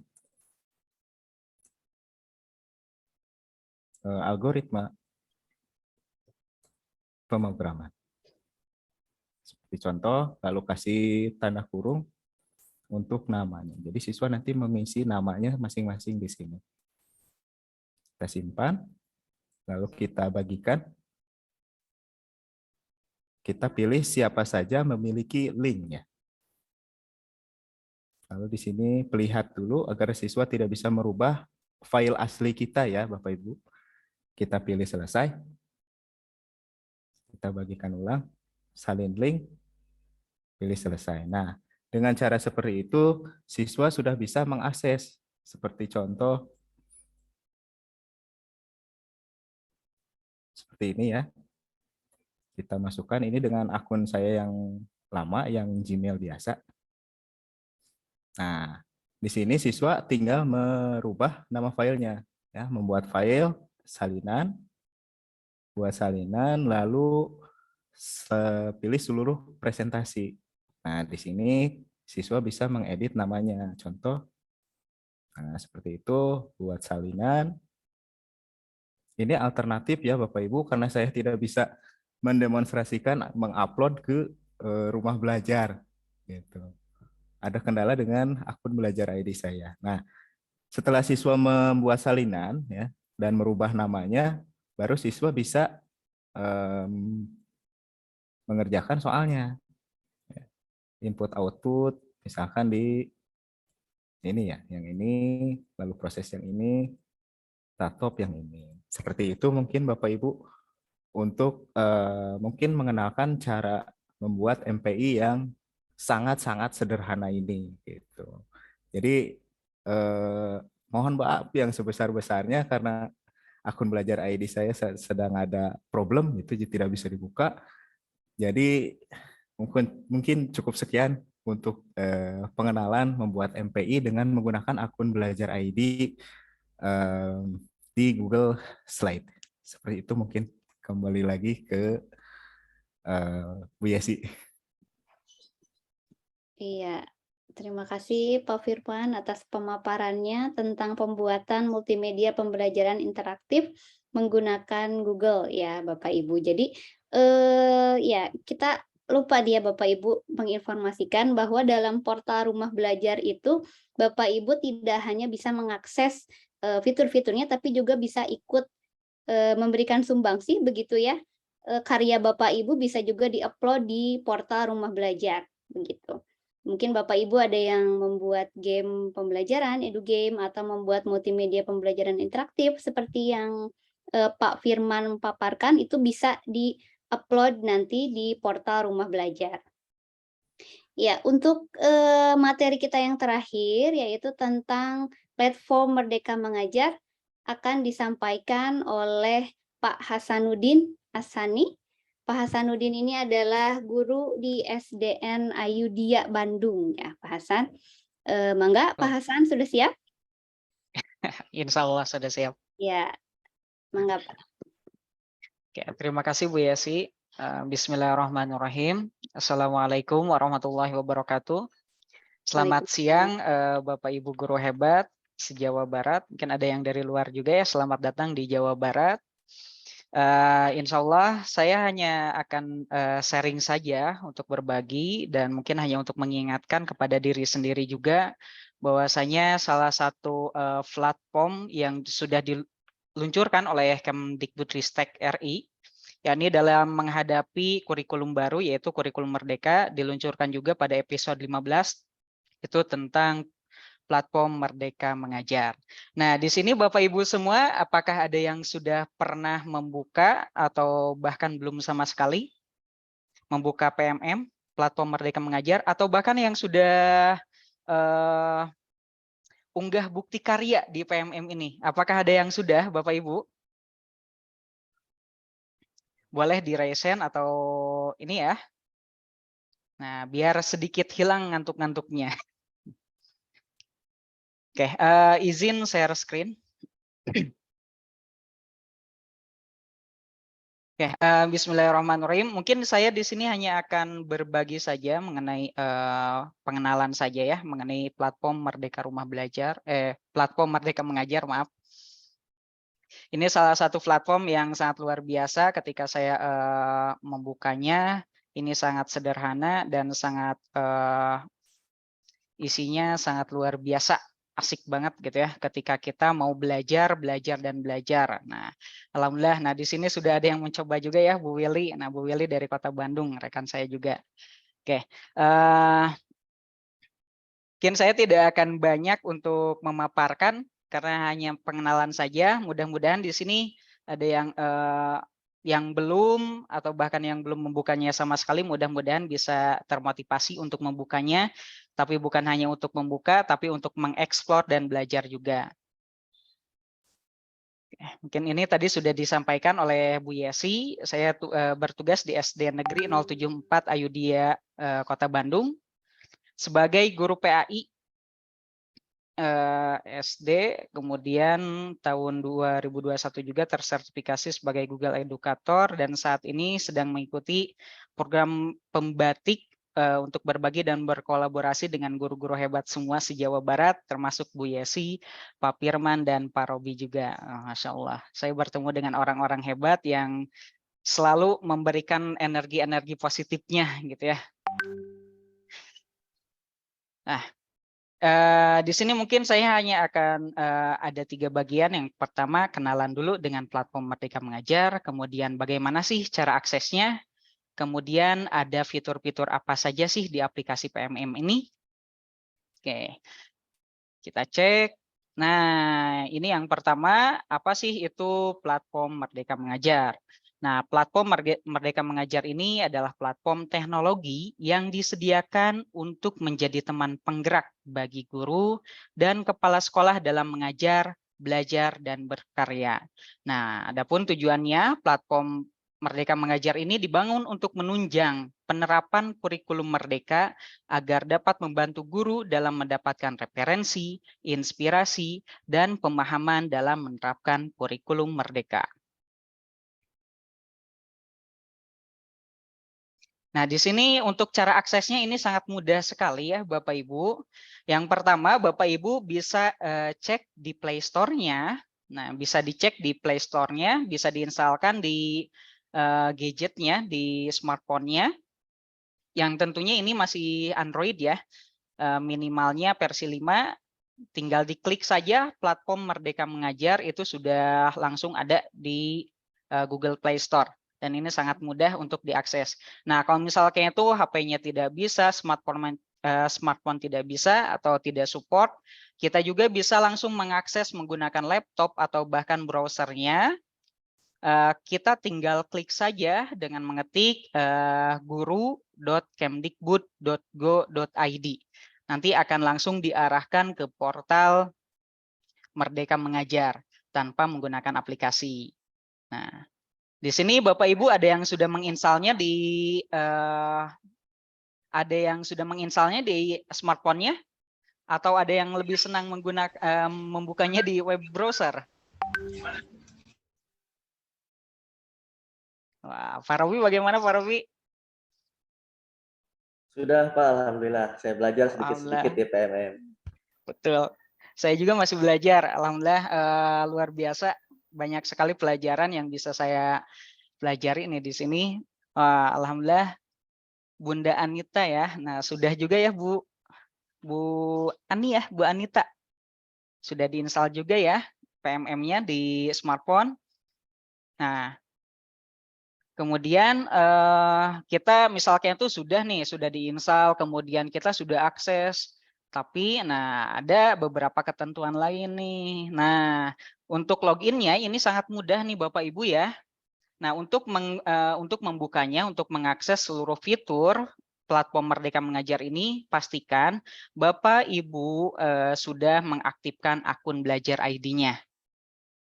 algoritma pemrograman. Seperti contoh, lalu kasih tanda kurung untuk namanya. Jadi siswa nanti mengisi namanya masing-masing di sini. Kita simpan, lalu kita bagikan. Kita pilih siapa saja memiliki linknya. Lalu di sini pelihat dulu agar siswa tidak bisa merubah file asli kita ya Bapak Ibu. Kita pilih selesai. Kita bagikan ulang, salin link, pilih selesai. Nah, dengan cara seperti itu, siswa sudah bisa mengakses. Seperti contoh, seperti ini ya. Kita masukkan ini dengan akun saya yang lama, yang Gmail biasa. Nah, di sini siswa tinggal merubah nama filenya. Ya, membuat file, salinan, buat salinan, lalu pilih seluruh presentasi. Nah, di sini siswa bisa mengedit namanya. Contoh, nah, seperti itu, buat salinan. Ini alternatif ya Bapak Ibu, karena saya tidak bisa mendemonstrasikan, mengupload ke rumah belajar. Gitu. Ada kendala dengan akun belajar ID saya. Nah, setelah siswa membuat salinan ya dan merubah namanya, baru siswa bisa mengerjakan soalnya. Input output, misalkan di ini ya, yang ini, lalu proses yang ini, tatop yang ini. Seperti itu mungkin Bapak Ibu untuk mungkin mengenalkan cara membuat MPI yang sangat-sangat sederhana ini. Gitu. Jadi mohon maaf yang sebesar-besarnya karena akun belajar ID saya sedang ada problem, itu tidak bisa dibuka. Jadi mungkin cukup sekian untuk pengenalan membuat MPI dengan menggunakan akun belajar ID di Google Slide. Seperti itu mungkin. Kembali lagi ke Bu Yesi. Iya, terima kasih Pak Firman atas pemaparannya tentang pembuatan multimedia pembelajaran interaktif menggunakan Google ya Bapak Ibu. Jadi ya kita lupa dia Bapak Ibu menginformasikan bahwa dalam portal rumah belajar itu Bapak Ibu tidak hanya bisa mengakses fitur-fiturnya tapi juga bisa ikut memberikan sumbangsi begitu ya, karya Bapak Ibu bisa juga diupload di portal Rumah Belajar begitu. Mungkin Bapak Ibu ada yang membuat game pembelajaran, edu game, atau membuat multimedia pembelajaran interaktif seperti yang Pak Firman paparkan, itu bisa di-upload nanti di portal Rumah Belajar. Ya, untuk materi kita yang terakhir yaitu tentang platform Merdeka Mengajar akan disampaikan oleh Pak Hasanuddin Asani. Pak Hasanuddin ini adalah guru di SDN Ayudia Bandung ya, Pak Hasan. Mangga, Pak Hasan sudah siap? Insya Allah sudah siap. Ya, mangga Pak. Oke, terima kasih Bu Yesi. Bismillahirrahmanirrahim. Assalamualaikum warahmatullahi wabarakatuh. Selamat siang Bapak Ibu guru hebat se-Jawa Barat. Mungkin ada yang dari luar juga ya. Selamat datang di Jawa Barat. Insya Allah saya hanya akan sharing saja untuk berbagi dan mungkin hanya untuk mengingatkan kepada diri sendiri juga bahwasanya salah satu platform yang sudah diluncurkan oleh Kemdikbudristek RI, yakni dalam menghadapi kurikulum baru yaitu kurikulum Merdeka, diluncurkan juga pada episode 15 itu tentang platform Merdeka Mengajar. Nah, di sini Bapak Ibu semua, apakah ada yang sudah pernah membuka atau bahkan belum sama sekali membuka PMM, platform Merdeka Mengajar, atau bahkan yang sudah unggah bukti karya di PMM ini? Apakah ada yang sudah, Bapak Ibu? Boleh di-raise hand atau ini ya. Nah, biar sedikit hilang ngantuk-ngantuknya. Oke, izin share screen. Oke, bismillahirrahmanirrahim. Mungkin saya di sini hanya akan berbagi saja mengenai pengenalan saja ya, mengenai platform Merdeka Rumah Belajar, platform Merdeka Mengajar, maaf. Ini salah satu platform yang sangat luar biasa ketika saya membukanya. Ini sangat sederhana dan sangat isinya sangat luar biasa. Asik banget gitu ya ketika kita mau belajar dan belajar. Nah, alhamdulillah. Nah, di sini sudah ada yang mencoba juga ya, Bu Willy. Nah, Bu Willy dari Kota Bandung, rekan saya juga. Oke, mungkin saya tidak akan banyak untuk memaparkan karena hanya pengenalan saja. Mudah-mudahan di sini ada yang belum atau bahkan yang belum membukanya sama sekali, mudah-mudahan bisa termotivasi untuk membukanya. Tapi bukan hanya untuk membuka, tapi untuk mengeksplor dan belajar juga. Mungkin ini tadi sudah disampaikan oleh Bu Yesi. Saya bertugas di SD Negeri 074 Ayudia Kota Bandung sebagai guru PAI SD. Kemudian tahun 2021 juga tersertifikasi sebagai Google Educator dan saat ini sedang mengikuti program pembatik untuk berbagi dan berkolaborasi dengan guru-guru hebat semua se-Jawa Barat, termasuk Bu Yesi, Pak Firman, dan Pak Robi juga. Masya Allah, saya bertemu dengan orang-orang hebat yang selalu memberikan energi-energi positifnya gitu ya. Nah, di sini mungkin saya hanya akan ada 3 bagian. Yang pertama, kenalan dulu dengan platform Merdeka Mengajar, kemudian bagaimana sih cara aksesnya, kemudian ada fitur-fitur apa saja sih di aplikasi PMM ini. Oke, kita cek. Nah, ini yang pertama, apa sih itu platform Merdeka Mengajar? Nah, platform Merdeka Mengajar ini adalah platform teknologi yang disediakan untuk menjadi teman penggerak bagi guru dan kepala sekolah dalam mengajar, belajar, dan berkarya. Nah, adapun tujuannya, platform Merdeka Mengajar ini dibangun untuk menunjang penerapan kurikulum merdeka agar dapat membantu guru dalam mendapatkan referensi, inspirasi, dan pemahaman dalam menerapkan kurikulum merdeka. Nah, di sini untuk cara aksesnya ini sangat mudah sekali ya Bapak Ibu. Yang pertama, Bapak Ibu bisa cek di Play Store-nya. Nah, bisa dicek di Play Store-nya, bisa diinstalkan di gadgetnya, di smartphone-nya. Yang tentunya ini masih Android ya. Minimalnya versi 5. tinggal diklik saja platform Merdeka Mengajar, itu sudah langsung ada di Google Play Store. Dan ini sangat mudah untuk diakses. Nah, kalau misalnya itu HP-nya tidak bisa, smartphone tidak bisa atau tidak support, kita juga bisa langsung mengakses menggunakan laptop atau bahkan browsernya. Kita tinggal klik saja dengan mengetik guru.kemdikbud.go.id. Nanti akan langsung diarahkan ke portal Merdeka Mengajar tanpa menggunakan aplikasi. Nah, di sini Bapak Ibu ada yang sudah menginstalnya di smartphone-nya, atau ada yang lebih senang menggunakan membukanya di web browser? Wah, Pak Robi bagaimana Pak Robi? Sudah Pak, Alhamdulillah. Saya belajar sedikit-sedikit di PMM. Betul. Saya juga masih belajar. Alhamdulillah luar biasa. Banyak sekali pelajaran yang bisa saya pelajari nih di sini. Alhamdulillah Bunda Anita ya. Nah, sudah juga ya Bu Anita. Sudah diinstal juga ya PMM-nya di smartphone. Nah, kemudian kita misalnya itu sudah diinstal, kemudian kita sudah akses, tapi ada beberapa ketentuan lain nih. Nah, untuk loginnya ini sangat mudah nih Bapak Ibu ya. Nah, untuk membukanya, untuk mengakses seluruh fitur platform Merdeka Mengajar ini, pastikan Bapak Ibu sudah mengaktifkan akun Belajar ID-nya.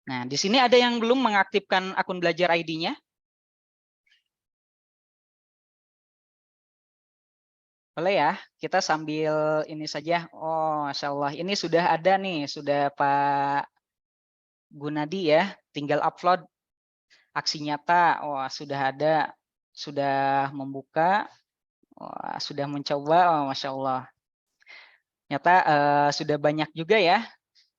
Nah, di sini ada yang belum mengaktifkan akun Belajar ID-nya? Boleh ya, kita sambil ini saja. Oh, Masya Allah, ini sudah ada nih, sudah Pak Gunadi ya, tinggal upload aksi nyata. Oh, sudah ada, sudah membuka, sudah mencoba. Oh, Masya Allah. Ternyata sudah banyak juga ya.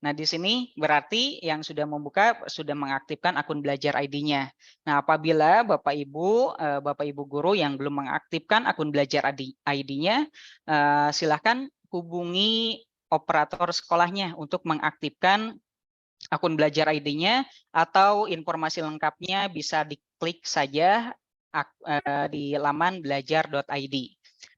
Nah, di sini berarti yang sudah membuka sudah mengaktifkan akun Belajar ID-nya. Nah, apabila Bapak Ibu guru yang belum mengaktifkan akun Belajar ID-nya, silakan hubungi operator sekolahnya untuk mengaktifkan akun Belajar ID-nya, atau informasi lengkapnya bisa diklik saja di laman belajar.id.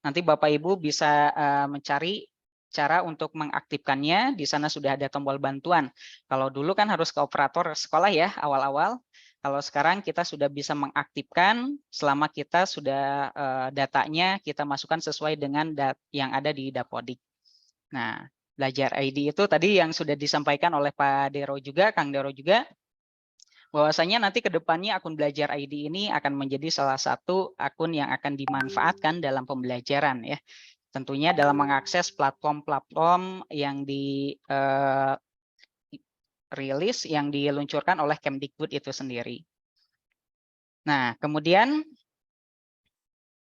Nanti Bapak Ibu bisa mencari cara untuk mengaktifkannya. Di sana sudah ada tombol bantuan. Kalau dulu kan harus ke operator sekolah ya awal-awal. Kalau sekarang kita sudah bisa mengaktifkan selama kita sudah datanya kita masukkan sesuai dengan yang ada di Dapodik. Nah, Belajar ID itu tadi yang sudah disampaikan oleh Pak Dero juga, Kang Dero juga, bahwasanya nanti ke depannya akun Belajar ID ini akan menjadi salah satu akun yang akan dimanfaatkan dalam pembelajaran ya. Tentunya dalam mengakses platform-platform yang rilis, yang diluncurkan oleh Kemdikbud itu sendiri. Nah, kemudian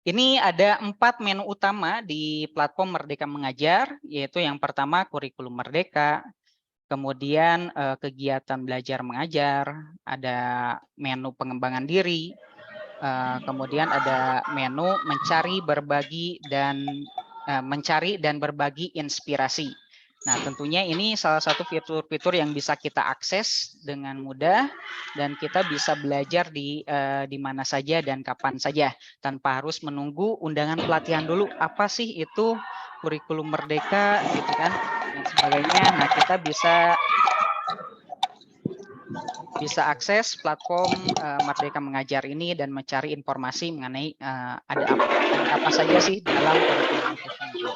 ini ada 4 menu utama di platform Merdeka Mengajar, yaitu yang pertama kurikulum Merdeka, kemudian kegiatan belajar mengajar, ada menu pengembangan diri, kemudian ada menu mencari, mencari dan berbagi inspirasi. Nah, tentunya ini salah satu fitur-fitur yang bisa kita akses dengan mudah dan kita bisa belajar di mana saja dan kapan saja tanpa harus menunggu undangan pelatihan dulu. Apa sih itu kurikulum Merdeka gitu kan dan sebagainya. Nah, kita bisa akses platform Merdeka Mengajar ini dan mencari informasi mengenai ada apa saja sih dalam kurikulum itu sendiri.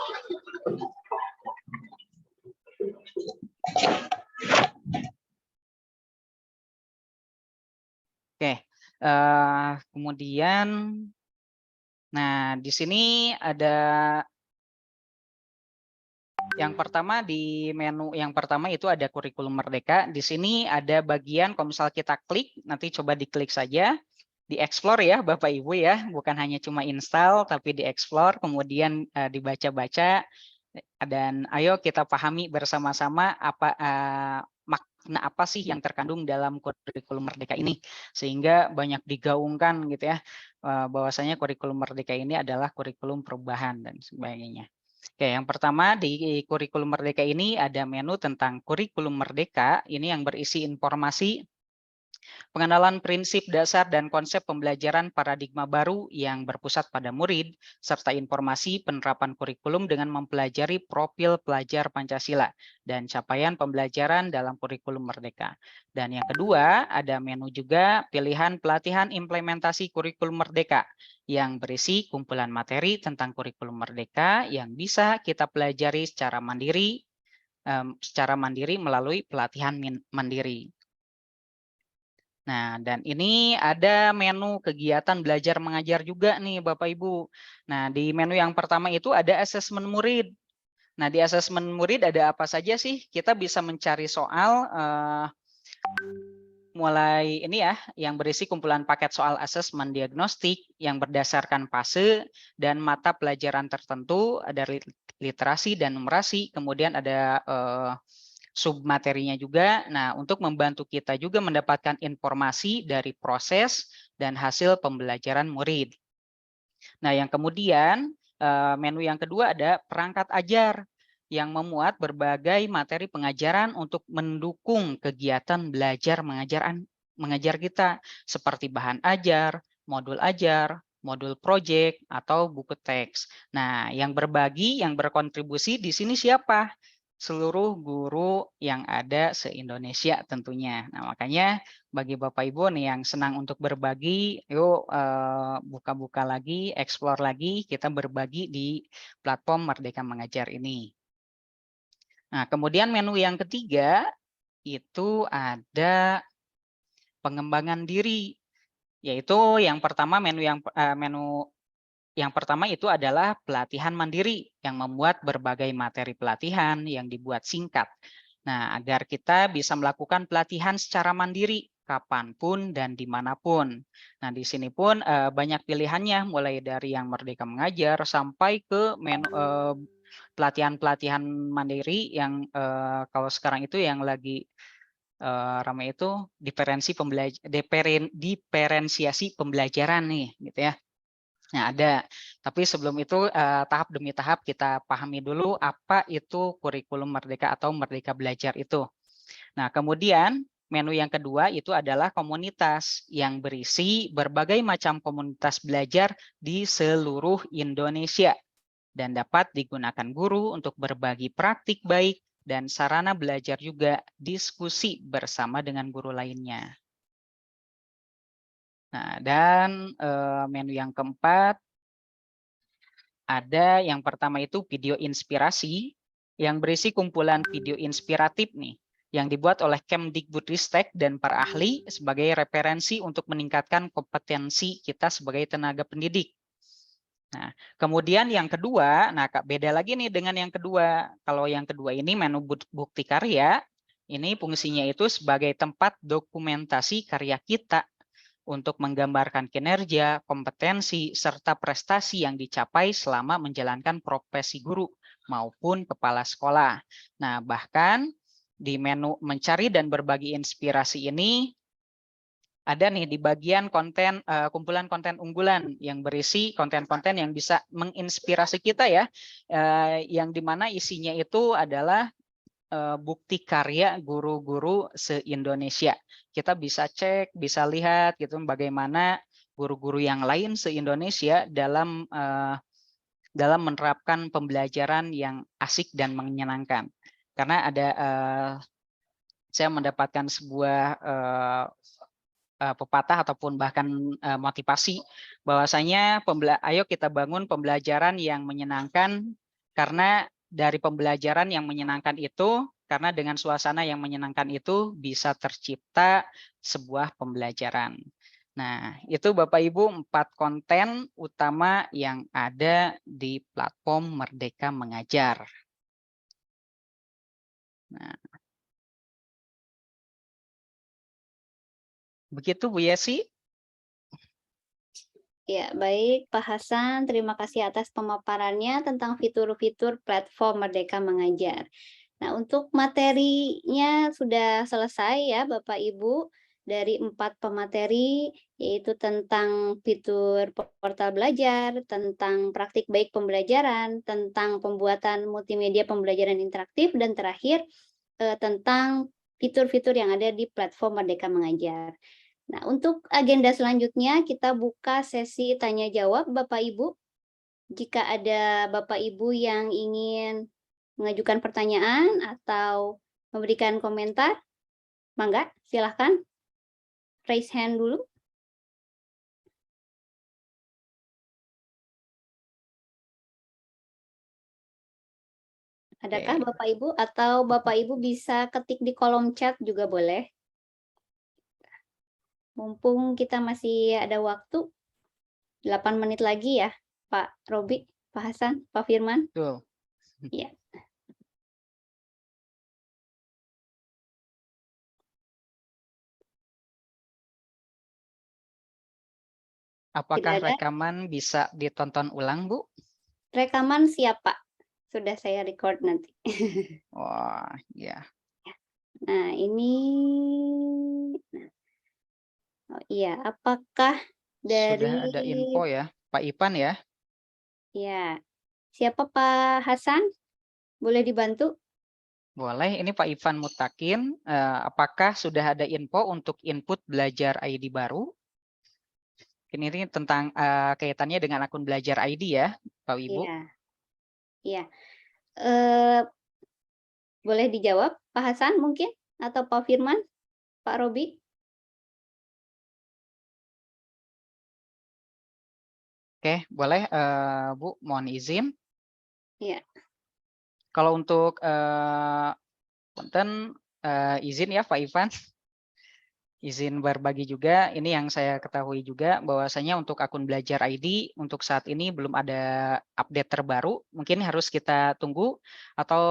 Oke, kemudian, nah di sini ada yang pertama di menu yang pertama itu ada kurikulum Merdeka. Di sini ada bagian kalau misal kita klik, nanti coba diklik saja, di explore ya Bapak Ibu ya, bukan hanya cuma install tapi di explore, kemudian dibaca-baca dan ayo kita pahami bersama-sama makna apa sih yang terkandung dalam kurikulum Merdeka ini, sehingga banyak digaungkan gitu ya, bahwasanya kurikulum Merdeka ini adalah kurikulum perubahan dan sebagainya. Oke, yang pertama di kurikulum Merdeka ini ada menu tentang kurikulum Merdeka. Ini yang berisi informasi pengenalan prinsip dasar dan konsep pembelajaran paradigma baru yang berpusat pada murid, serta informasi penerapan kurikulum dengan mempelajari profil pelajar Pancasila dan capaian pembelajaran dalam kurikulum Merdeka. Dan yang kedua, ada menu juga pilihan pelatihan implementasi kurikulum Merdeka yang berisi kumpulan materi tentang kurikulum Merdeka yang bisa kita pelajari secara mandiri melalui pelatihan mandiri. Nah, dan ini ada menu kegiatan belajar mengajar juga nih Bapak Ibu. Nah, di menu yang pertama itu ada asesmen murid. Nah, di asesmen murid ada apa saja sih? Kita bisa mencari soal mulai ini ya, yang berisi kumpulan paket soal asesmen diagnostik yang berdasarkan fase dan mata pelajaran tertentu, ada literasi dan numerasi, kemudian ada submaterinya juga. Nah, untuk membantu kita juga mendapatkan informasi dari proses dan hasil pembelajaran murid. Nah, yang kemudian menu yang kedua ada perangkat ajar yang memuat berbagai materi pengajaran untuk mendukung kegiatan belajar mengajar kita seperti bahan ajar, modul proyek, atau buku teks. Nah, yang berbagi, yang berkontribusi di sini siapa? Seluruh guru yang ada se-Indonesia tentunya. Nah, makanya bagi Bapak Ibu nih yang senang untuk berbagi, yuk buka-buka lagi, explore lagi, kita berbagi di platform Merdeka Mengajar ini. Nah, kemudian menu yang ketiga itu ada pengembangan diri, yaitu yang pertama yang pertama itu adalah pelatihan mandiri yang memuat berbagai materi pelatihan yang dibuat singkat. Nah, agar kita bisa melakukan pelatihan secara mandiri kapanpun dan dimanapun. Nah, di sini pun banyak pilihannya, mulai dari yang Merdeka Mengajar sampai ke pelatihan-pelatihan mandiri yang kalau sekarang itu yang lagi ramai itu diferensiasi pembelajaran nih, gitu ya. Nah, ada. Tapi sebelum itu tahap demi tahap kita pahami dulu apa itu kurikulum Merdeka atau Merdeka Belajar itu. Nah, kemudian menu yang kedua itu adalah komunitas yang berisi berbagai macam komunitas belajar di seluruh Indonesia dan dapat digunakan guru untuk berbagi praktik baik dan sarana belajar juga diskusi bersama dengan guru lainnya. Nah, dan menu yang keempat, ada yang pertama itu video inspirasi yang berisi kumpulan video inspiratif nih yang dibuat oleh Kemdikbudristek dan para ahli sebagai referensi untuk meningkatkan kompetensi kita sebagai tenaga pendidik. Nah, kemudian yang kedua, nah Kak, beda lagi nih dengan yang kedua. Kalau yang kedua ini menu bukti karya, ini fungsinya itu sebagai tempat dokumentasi karya kita untuk menggambarkan kinerja, kompetensi, serta prestasi yang dicapai selama menjalankan profesi guru maupun kepala sekolah. Nah, bahkan di menu mencari dan berbagi inspirasi ini, ada nih di bagian konten, kumpulan konten unggulan yang berisi konten-konten yang bisa menginspirasi kita ya, yang dimana isinya itu adalah bukti karya guru-guru se-Indonesia. Kita bisa cek, bisa lihat gitu bagaimana guru-guru yang lain se-Indonesia dalam menerapkan pembelajaran yang asik dan menyenangkan. Karena ada saya mendapatkan sebuah pepatah ataupun bahkan motivasi bahwasanya ayo kita bangun pembelajaran yang menyenangkan, karena dari pembelajaran yang menyenangkan itu, karena dengan suasana yang menyenangkan itu bisa tercipta sebuah pembelajaran. Nah, itu Bapak Ibu 4 konten utama yang ada di platform Merdeka Mengajar. Nah, begitu Bu Yesi. Ya, baik Pak Hasan, terima kasih atas pemaparannya tentang fitur-fitur platform Merdeka Mengajar. Nah, untuk materinya sudah selesai ya Bapak Ibu, dari 4 pemateri, yaitu tentang fitur portal belajar, tentang praktik baik pembelajaran, tentang pembuatan multimedia pembelajaran interaktif, dan terakhir tentang fitur-fitur yang ada di platform Merdeka Mengajar. Nah, untuk agenda selanjutnya kita buka sesi tanya jawab Bapak Ibu. Jika ada Bapak Ibu yang ingin mengajukan pertanyaan atau memberikan komentar, mangga silahkan raise hand dulu. Adakah Bapak Ibu, atau Bapak Ibu bisa ketik di kolom chat juga boleh. Mumpung kita masih ada waktu 8 menit lagi ya, Pak Robi, Pak Hasan, Pak Firman. Betul. Iya. Apakah Tidak ada. rekaman bisa ditonton ulang, Bu? Rekaman siap, Pak. Sudah saya record nanti. Wah, ya. Nah, ini. Oh iya, apakah dari. Sudah ada info ya, Pak Ipan ya? Ya. Siapa Pak Hasan? Boleh dibantu? Boleh, ini Pak Ivan Mutakin. Apakah sudah ada info untuk input belajar ID baru? Ini tentang kaitannya dengan akun belajar ID ya, Pak Ibu. Iya. Iya. Boleh dijawab Pak Hasan mungkin? Atau Pak Firman? Pak Robi? Oke, boleh Bu, mohon izin. Iya. Kalau untuk konten izin ya Pak Ivan. Izin berbagi juga, ini yang saya ketahui juga bahwasanya untuk akun belajar ID untuk saat ini belum ada update terbaru, mungkin harus kita tunggu, atau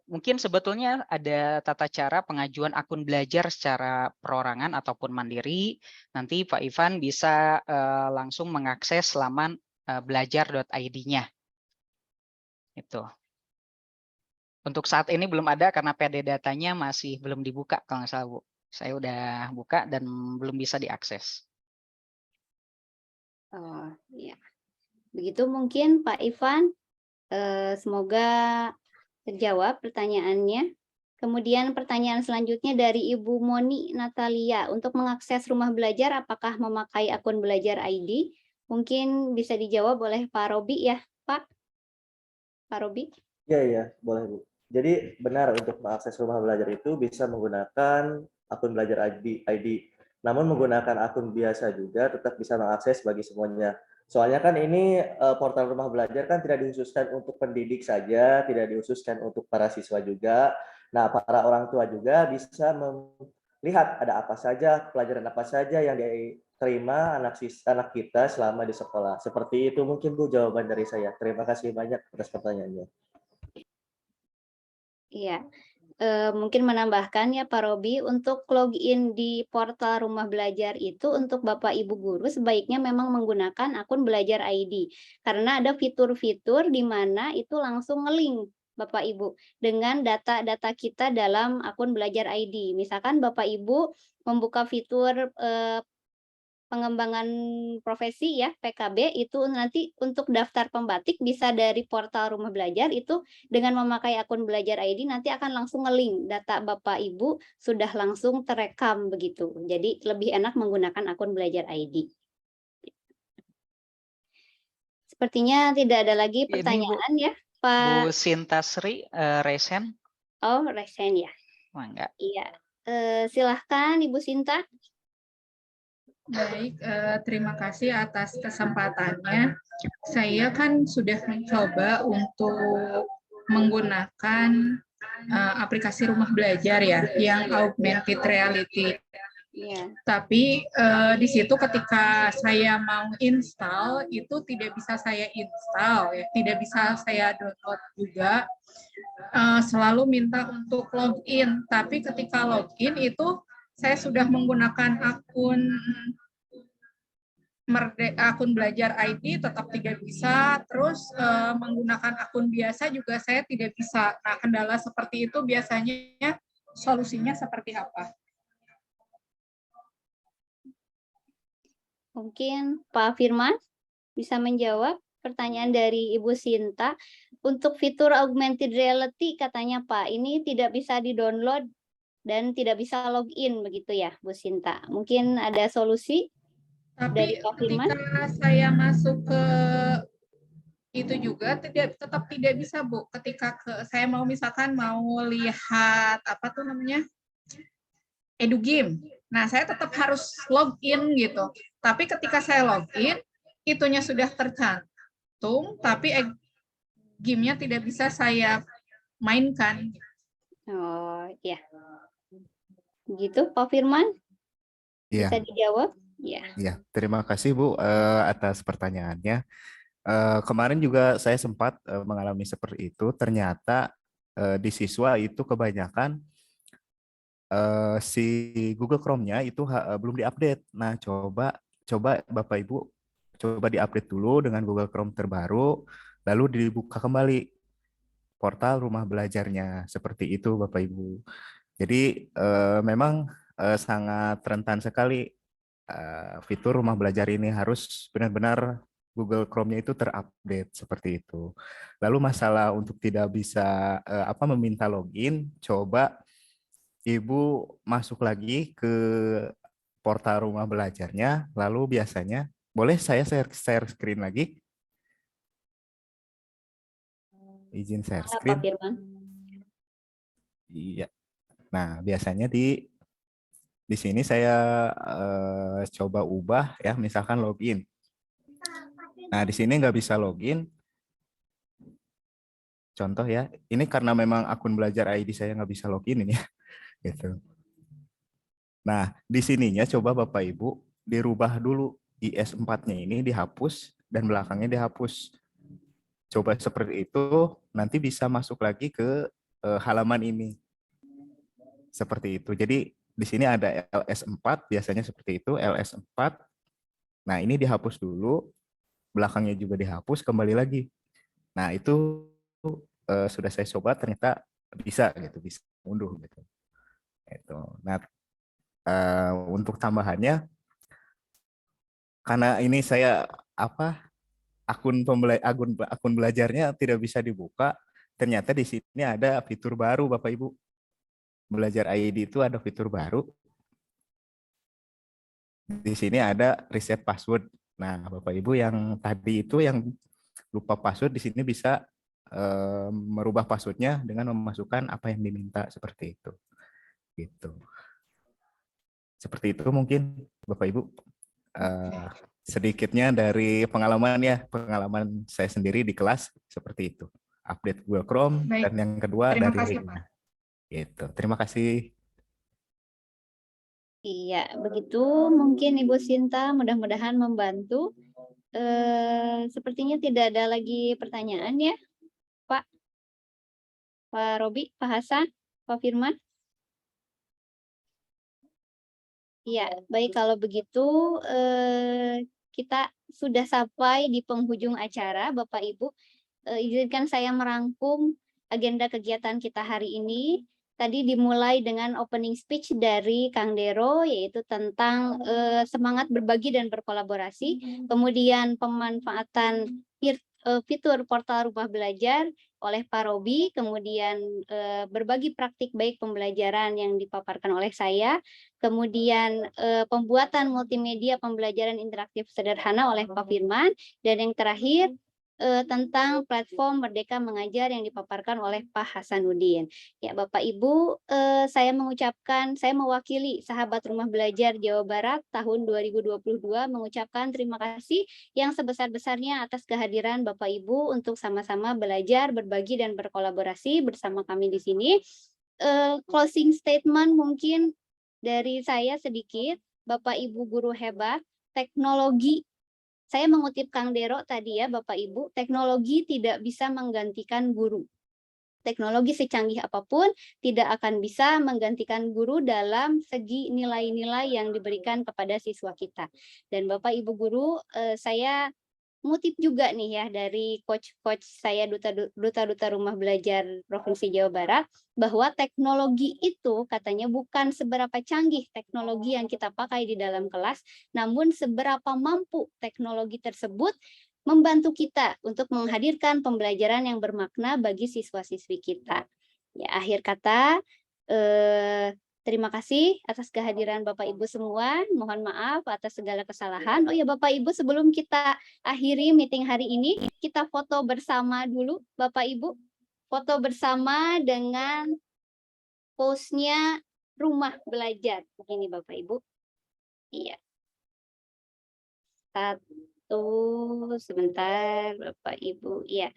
mungkin sebetulnya ada tata cara pengajuan akun belajar secara perorangan ataupun mandiri. Nanti Pak Ivan bisa langsung mengakses laman belajar.id-nya. Itu. Untuk saat ini belum ada karena PD datanya masih belum dibuka kalau nggak salah, Bu. Saya udah buka dan belum bisa diakses. Oh, ya. Begitu mungkin Pak Ivan. Semoga terjawab pertanyaannya. Kemudian pertanyaan selanjutnya dari Ibu Moni Natalia. Untuk mengakses rumah belajar, apakah memakai akun belajar ID? Mungkin bisa dijawab oleh Pak Robi ya, Pak? Pak Robi? Iya, boleh Bu. Jadi benar untuk mengakses rumah belajar itu bisa menggunakan akun belajar ID. Namun menggunakan akun biasa juga tetap bisa mengakses bagi semuanya. Soalnya kan ini portal rumah belajar kan tidak dikhususkan untuk pendidik saja, tidak dikhususkan untuk para siswa juga. Nah, para orang tua juga bisa melihat ada apa saja, pelajaran apa saja yang diterima anak kita selama di sekolah. Seperti itu mungkin Bu jawaban dari saya. Terima kasih banyak atas pertanyaannya. Iya, mungkin menambahkan ya Pak Robi, untuk login di portal rumah belajar itu untuk Bapak Ibu guru sebaiknya memang menggunakan akun belajar ID. Karena ada fitur-fitur di mana itu langsung nge-link Bapak Ibu dengan data-data kita dalam akun belajar ID. Misalkan Bapak Ibu membuka fitur pengembangan profesi ya, PKB, itu nanti untuk daftar pembatik bisa dari portal rumah belajar, itu dengan memakai akun belajar ID nanti akan langsung nge-link data Bapak Ibu sudah langsung terekam begitu. Jadi lebih enak menggunakan akun belajar ID. Sepertinya tidak ada lagi pertanyaan ya, Pak. Bu Sintasri Resen. Oh, Resen ya. Enggak. Iya. Silahkan Ibu Sinta. Baik, terima kasih atas kesempatannya. Saya kan sudah mencoba untuk menggunakan aplikasi rumah belajar ya, yang augmented reality. Tapi di situ ketika saya mau install, itu tidak bisa saya install, ya, tidak bisa saya download juga. Selalu minta untuk login, tapi ketika login itu saya sudah menggunakan akun belajar ID tetap tidak bisa, terus menggunakan akun biasa juga saya tidak bisa. Nah, kendala seperti itu biasanya solusinya seperti apa? Mungkin Pak Firman bisa menjawab pertanyaan dari Ibu Sinta. Untuk fitur augmented reality katanya Pak, ini tidak bisa di-download dan tidak bisa login begitu ya Bu Sinta. Mungkin ada solusi dari Tapi Pak Firman? ketika saya masuk ke itu juga tetap tidak bisa Bu. Ketika saya mau misalkan mau lihat apa tuh namanya EduGame. Nah, saya tetap harus login gitu. Tapi ketika saya login, itunya sudah tercantum, tapi game-nya tidak bisa saya mainkan. Oh, ya. Begitu Pak Firman? Iya. Bisa dijawab? Ya. Iya, terima kasih Bu atas pertanyaannya. Kemarin juga saya sempat mengalami seperti itu. Ternyata di siswa itu kebanyakan si Google Chrome-nya itu belum diupdate. Nah, coba Bapak Ibu coba diupdate dulu dengan Google Chrome terbaru, lalu dibuka kembali portal rumah belajarnya. Seperti itu Bapak Ibu. Jadi memang sangat rentan sekali fitur rumah belajar ini, harus benar-benar Google Chrome-nya itu terupdate seperti itu. Lalu masalah untuk tidak bisa meminta login, coba Ibu masuk lagi ke portal rumah belajarnya, lalu biasanya boleh saya share screen lagi? Izin share Pak screen. Firman. Iya. Nah, biasanya di sini saya coba ubah ya, misalkan login. Nah, di sini nggak bisa login. Contoh ya, ini karena memang akun belajar ID saya nggak bisa login ini ya. Gitu. Nah, di sininya coba Bapak Ibu dirubah dulu IS4-nya ini dihapus dan belakangnya dihapus. Coba seperti itu, nanti bisa masuk lagi ke halaman ini. Seperti itu. Jadi di sini ada LS4, biasanya seperti itu, LS4. Nah, ini dihapus dulu, belakangnya juga dihapus, kembali lagi. Nah, itu sudah saya coba, ternyata bisa gitu, bisa unduh gitu. Itu. Nah, untuk tambahannya, karena ini saya akun belajarnya tidak bisa dibuka, ternyata di sini ada fitur baru Bapak Ibu. Belajar ID itu ada fitur baru. Di sini ada reset password. Nah, Bapak Ibu yang tadi itu yang lupa password, di sini bisa merubah passwordnya dengan memasukkan apa yang diminta seperti itu. Gitu. Seperti itu mungkin Bapak Ibu. Sedikitnya dari pengalaman saya sendiri di kelas seperti itu. Update Google Chrome. Baik. Dan yang kedua Terima dari kasih, link-nya. Gitu. Terima kasih. Iya, begitu mungkin Ibu Sinta, mudah-mudahan membantu. Sepertinya tidak ada lagi pertanyaan ya, Pak Robi, Pak Hasan, Pak Firman. Ya, baik kalau begitu kita sudah sampai di penghujung acara, Bapak Ibu. Izinkan saya merangkum agenda kegiatan kita hari ini. Tadi dimulai dengan opening speech dari Kang Dero, yaitu tentang semangat berbagi dan berkolaborasi. Kemudian pemanfaatan fitur portal rumah belajar oleh Pak Robi, kemudian berbagi praktik baik pembelajaran yang dipaparkan oleh saya, kemudian pembuatan multimedia pembelajaran interaktif sederhana oleh Pak Firman, dan yang terakhir tentang platform Merdeka Mengajar yang dipaparkan oleh Pak Hasanuddin. Ya, Bapak Ibu, saya mewakili sahabat Rumah Belajar Jawa Barat tahun 2022 mengucapkan terima kasih yang sebesar-besarnya atas kehadiran Bapak Ibu untuk sama-sama belajar, berbagi, dan berkolaborasi bersama kami di sini. Closing statement mungkin dari saya sedikit, Bapak Ibu guru hebat, teknologi, saya mengutip Kang Dero tadi ya Bapak Ibu, teknologi tidak bisa menggantikan guru. Teknologi secanggih apapun tidak akan bisa menggantikan guru dalam segi nilai-nilai yang diberikan kepada siswa kita. Dan Bapak Ibu guru, saya ngutip juga nih ya dari coach-coach saya duta-duta rumah belajar Provinsi Jawa Barat, bahwa teknologi itu katanya bukan seberapa canggih teknologi yang kita pakai di dalam kelas, namun seberapa mampu teknologi tersebut membantu kita untuk menghadirkan pembelajaran yang bermakna bagi siswa-siswi kita. Ya, akhir kata, terima kasih atas kehadiran Bapak Ibu semua. Mohon maaf atas segala kesalahan. Oh ya Bapak Ibu, sebelum kita akhiri meeting hari ini, kita foto bersama dulu Bapak Ibu. Foto bersama dengan pose-nya rumah belajar. Begini Bapak Ibu. Iya. Satu, sebentar Bapak Ibu. Iya.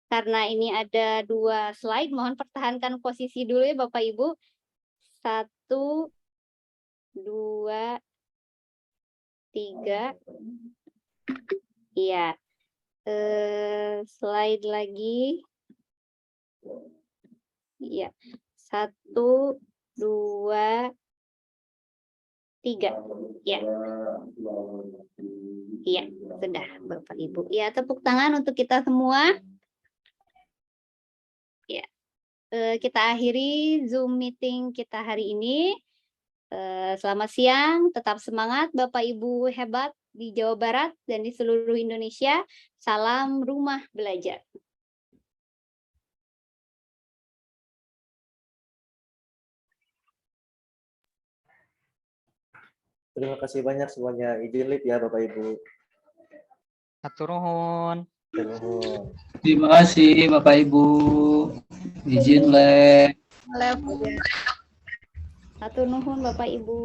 Karena ini ada 2 slide, mohon pertahankan posisi dulu ya Bapak Ibu. 1, 2, 3. Iya. Slide lagi. Iya. 1, 2, 3. Ya. Iya, sudah Bapak Ibu. Ya, tepuk tangan untuk kita semua. Ya. Kita akhiri Zoom meeting kita hari ini. Selamat siang, tetap semangat Bapak Ibu hebat di Jawa Barat dan di seluruh Indonesia. Salam rumah belajar. Terima kasih banyak semuanya. Izin live ya Bapak Ibu. Hatur nuhun. Terima kasih Bapak Ibu. Izin live. Hatur nuhun Bapak Ibu.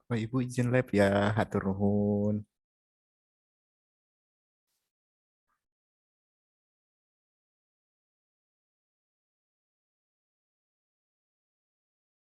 Bapak Ibu izin lab ya, hatur nuhun.